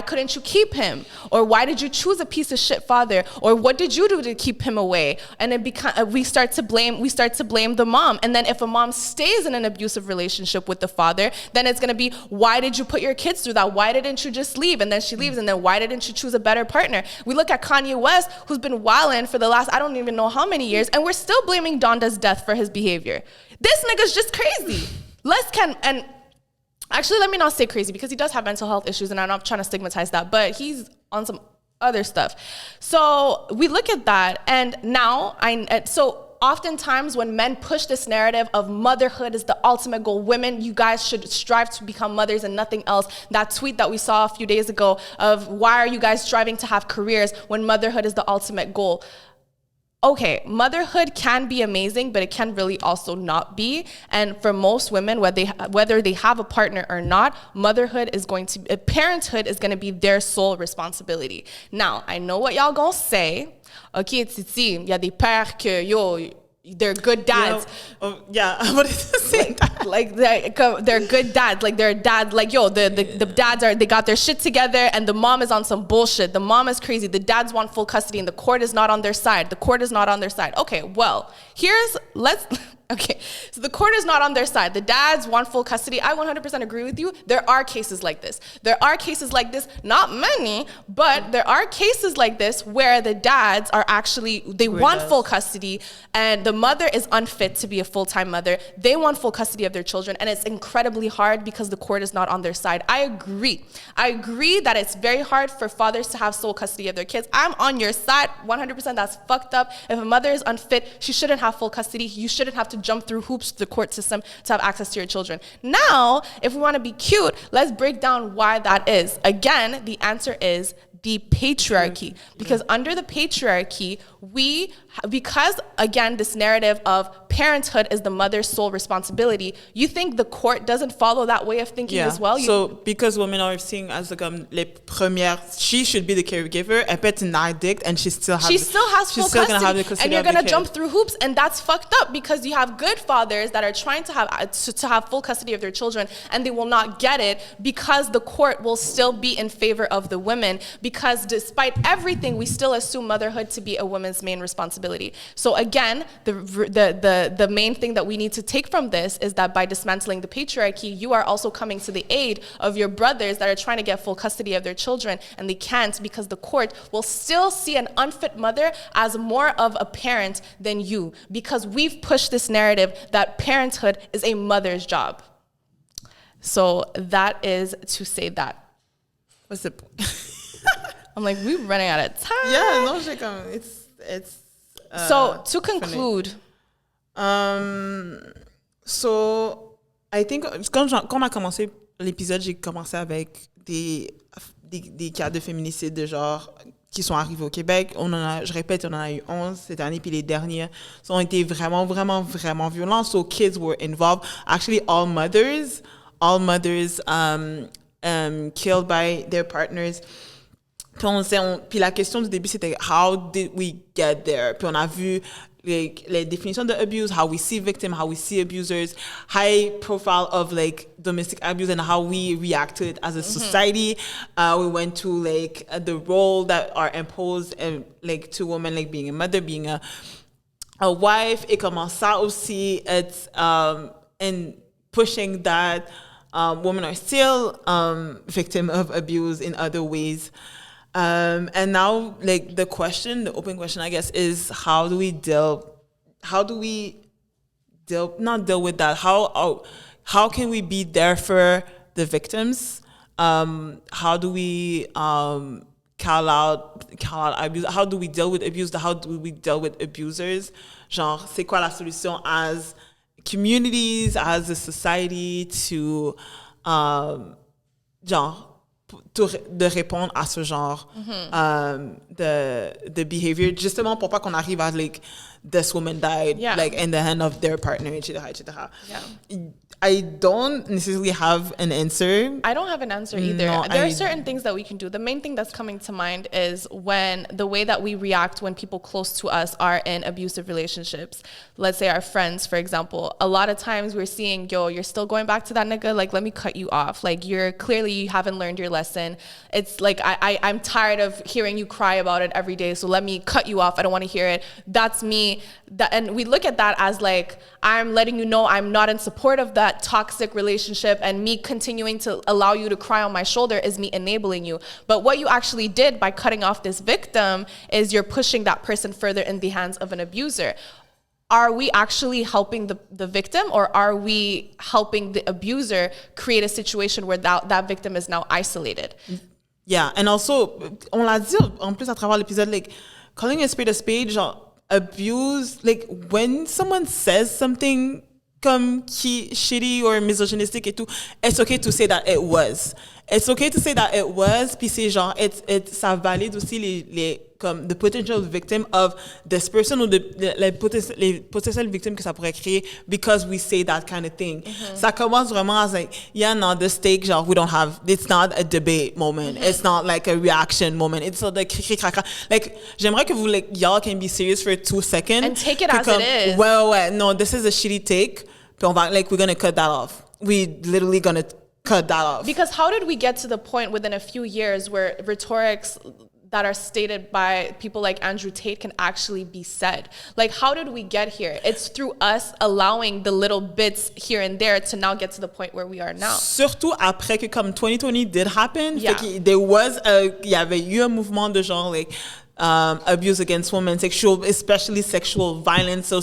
couldn't you keep him? Or why did you choose a piece of shit father? Or what did you do to keep him away? And we start to blame the mom. And then if a mom stays in an abusive relationship with the father, then it's going to be, why did you put your kids through that? Why didn't you just leave? And then she leaves, and then why didn't you choose a better partner? We look at Kanye West, who's been wilding for the last, I don't even know how many years, and we're still blaming Donda's death for his behavior. This nigga's just crazy. And actually, let me not say crazy, because he does have mental health issues, and I'm not trying to stigmatize that, but he's on some other stuff. So we look at that, and now oftentimes when men push this narrative of motherhood is the ultimate goal, women, you guys should strive to become mothers and nothing else. That tweet that we saw a few days ago of, why are you guys striving to have careers when motherhood is the ultimate goal? okay, motherhood can be amazing, but it can really also not be. And for most women, whether they have a partner or not, parenthood is going to be their sole responsibility. Now, I know what y'all gonna say. Okay, Titi, il y a des pères que, they're good dads. I wanted to say that. Like they're good dads. Like they're dads. Like the dads they got their shit together, and the mom is on some bullshit. The mom is crazy. The dads want full custody, and the court is not on their side. Okay, well, okay, so the court is not on their side. The dads want full custody. I 100% agree with you. There are cases like this. Not many, but there are cases like this where the dads are they want full custody, and the mother is unfit to be a full-time mother. They want full custody of their children, and it's incredibly hard because the court is not on their side. I agree that it's very hard for fathers to have sole custody of their kids. I'm on your side 100%. That's fucked up. If a mother is unfit, she shouldn't have full custody. You shouldn't have to jump through hoops to the court system to have access to your children. Now, if we want to be cute, let's break down why that is. Again, the answer is the patriarchy. Because under the patriarchy, because again, this narrative of parenthood is the mother's sole responsibility, you think the court doesn't follow that way of thinking as well? So because women are seen as les premières, she should be the caregiver, elle peut être an addict, and she still has full custody. And you're going to jump through hoops, and that's fucked up because you have good fathers that are trying to have full custody of their children, and they will not get it because the court will still be in favor of the women, because despite everything, we still assume motherhood to be a woman's main responsibility. So again, the main thing that we need to take from this is that by dismantling the patriarchy, you are also coming to the aid of your brothers that are trying to get full custody of their children, and they can't because the court will still see an unfit mother as more of a parent than you, because we've pushed this narrative that parenthood is a mother's job. So that is to say that. What's the point? I'm like, we're running out of time. Yeah, no, it's so to conclude, so I think quand on a commencé l'épisode, j'ai commencé avec des cas de féminicide de genre qui sont arrivés au Québec. Je répète, on en a eu 11 cette année, puis les derniers ont été vraiment, vraiment, vraiment violents. So kids were involved. Actually, all mothers killed by their partners. Puis la question du début, c'était how did we get there? Puis on a vu les définitions de abuse, how we see victims, how we see abusers, high profile of domestic abuse and how we react to it as a society. We went to the role that are imposed to women, being a mother, being a wife. Et comment ça aussi, it's in pushing that women are still victim of abuse in other ways. And now, the open question, I guess, is not deal with that? How can we be there for the victims? How do we call out abuse? How do we deal with abuse? How do we deal with abusers? Genre, c'est quoi la solution as communities, as a society to de répondre à ce genre de behavior, justement pour pas qu'on arrive à this woman died in the hand of their partner, etc., etc. Yeah. I don't necessarily have an answer. I don't have an answer either. No, there are certain things that we can do. The main thing that's coming to mind is when the way that we react when people close to us are in abusive relationships. Let's say our friends, for example. A lot of times we're seeing, you're still going back to that nigga. Let me cut you off. You haven't learned your lesson. It's I'm tired of hearing you cry about it every day. So let me cut you off. I don't want to hear it. That's me. And we look at that as I'm letting you know I'm not in support of that toxic relationship, and me continuing to allow you to cry on my shoulder is me enabling you. But what you actually did by cutting off this victim is you're pushing that person further in the hands of an abuser. Are we actually helping the victim, or are we helping the abuser create a situation where that victim is now isolated? Yeah, and also, on l'a dit en plus à travers l'épisode, calling a spade, genre, abuse, when someone says something comme shitty or misogynistic et tout, it's okay to say that it was. it's okay to say that it was, puis c'est genre, ça valide aussi les comme the potential victim of this person ou les potentielles victimes que ça pourrait créer because we say that kind of thing. Ça commence vraiment as like, yeah, no, the stake, genre, we don't have, it's not a debate moment. It's not like a reaction moment. It's not like, like, j'aimerais que vous, like, y'all can be serious for 2 seconds. And take it as it is. Ouais, no, this is a shitty take. Puis on va, like, we're gonna cut that off. We literally gonna cut that off. Because how did we get to the point within a few years where rhetorics that are stated by people like Andrew Tate can actually be said? Like, how did we get here? It's through us allowing the little bits here and there to now get to the point where we are now. Surtout après que comme 2020 did happen, Yeah. il y avait eu un mouvement de genre, like, abuse against women, especially sexual violence. So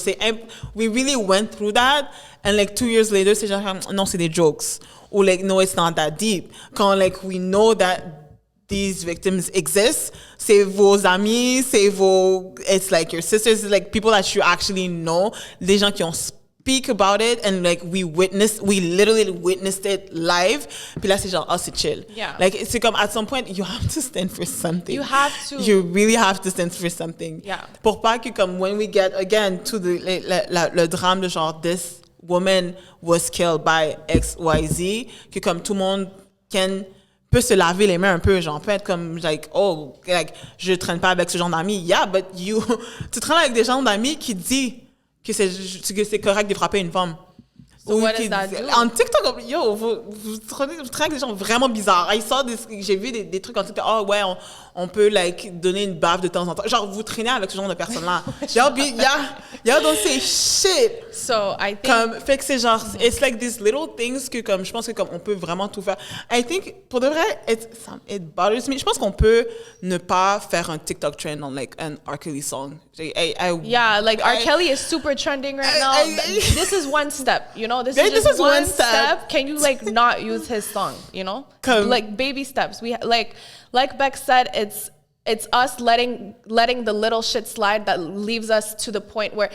we really went through that, and like 2 years later, c'est genre, non, c'est des jokes. Or like, no, it's not that deep. Quand like we know that these victims exist, c'est vos amis, it's like your sisters, it's like people that you actually know, les gens qui ont speak about it, and like we literally witnessed it live. Puis là, c'est genre, oh, c'est chill. Yeah. Like, it's comme, at some point, you have to stand for something. You have to. You really have to stand for something. Yeah. Pour pas que, comme, when we get, again, to le drame de genre, this woman was killed by XYZ, que comme tout le monde peut se laver les mains un peu, genre, peut être comme, like, oh, like, je traîne pas avec ce genre d'amis. Yeah, but tu traînes avec des gens d'amis qui disent que c'est correct de frapper une femme. So what does that do? En TikTok, yo, vous traînez avec des gens vraiment bizarres. J'ai vu des trucs en TikTok, oh ouais, on peut, like, donner une baffe de temps en temps. Genre, vous traînez avec ce genre de personnes-là. Y'all don't say shit. So I think... Fait que c'est genre, it's like these little things que, comme, je pense que, comme, on peut vraiment tout faire. I think, pour de vrai, it bothers me. Je pense qu'on peut ne pas faire un TikTok trend on, like, an R. Kelly song. Yeah, like R. Kelly is super trending right now. This is one step, you know? This is This just is one one step. step. Can you, like, not use his song, you know? Come. Like, baby steps. We like Beck said, it's us letting the little shit slide that leaves us to the point where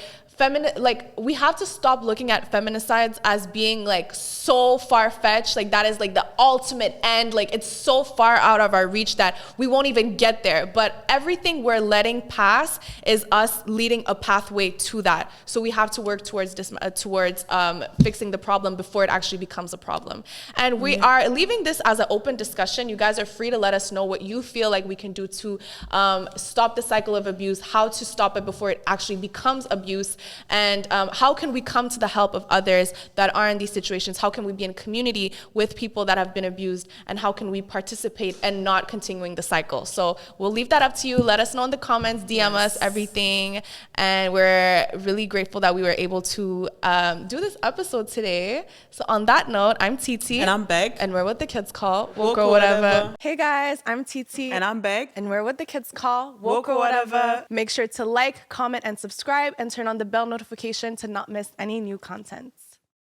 we have to stop looking at feminicides as being like so far-fetched, like that is like the ultimate end, like it's so far out of our reach that we won't even get there. But everything we're letting pass is us leading a pathway to that. So we have to work towards fixing the problem before it actually becomes a problem. And we are leaving this as an open discussion. You guys are free to let us know what you feel like we can do to stop the cycle of abuse, how to stop it before it actually becomes abuse. And how can we come to the help of others that are in these situations? How can we be in community with people that have been abused? And how can we participate and not continuing the cycle? So we'll leave that up to you. Let us know in the comments, DM us everything. And we're really grateful that we were able to do this episode today. So on that note, I'm Titi. And I'm Beck. And we're what the kids call Woke or Whatever. Hey guys, I'm Titi. And I'm Beck. And we're what the kids call Woke or Whatever. Make sure to like, comment, and subscribe, and turn on the bell notification to not miss any new content.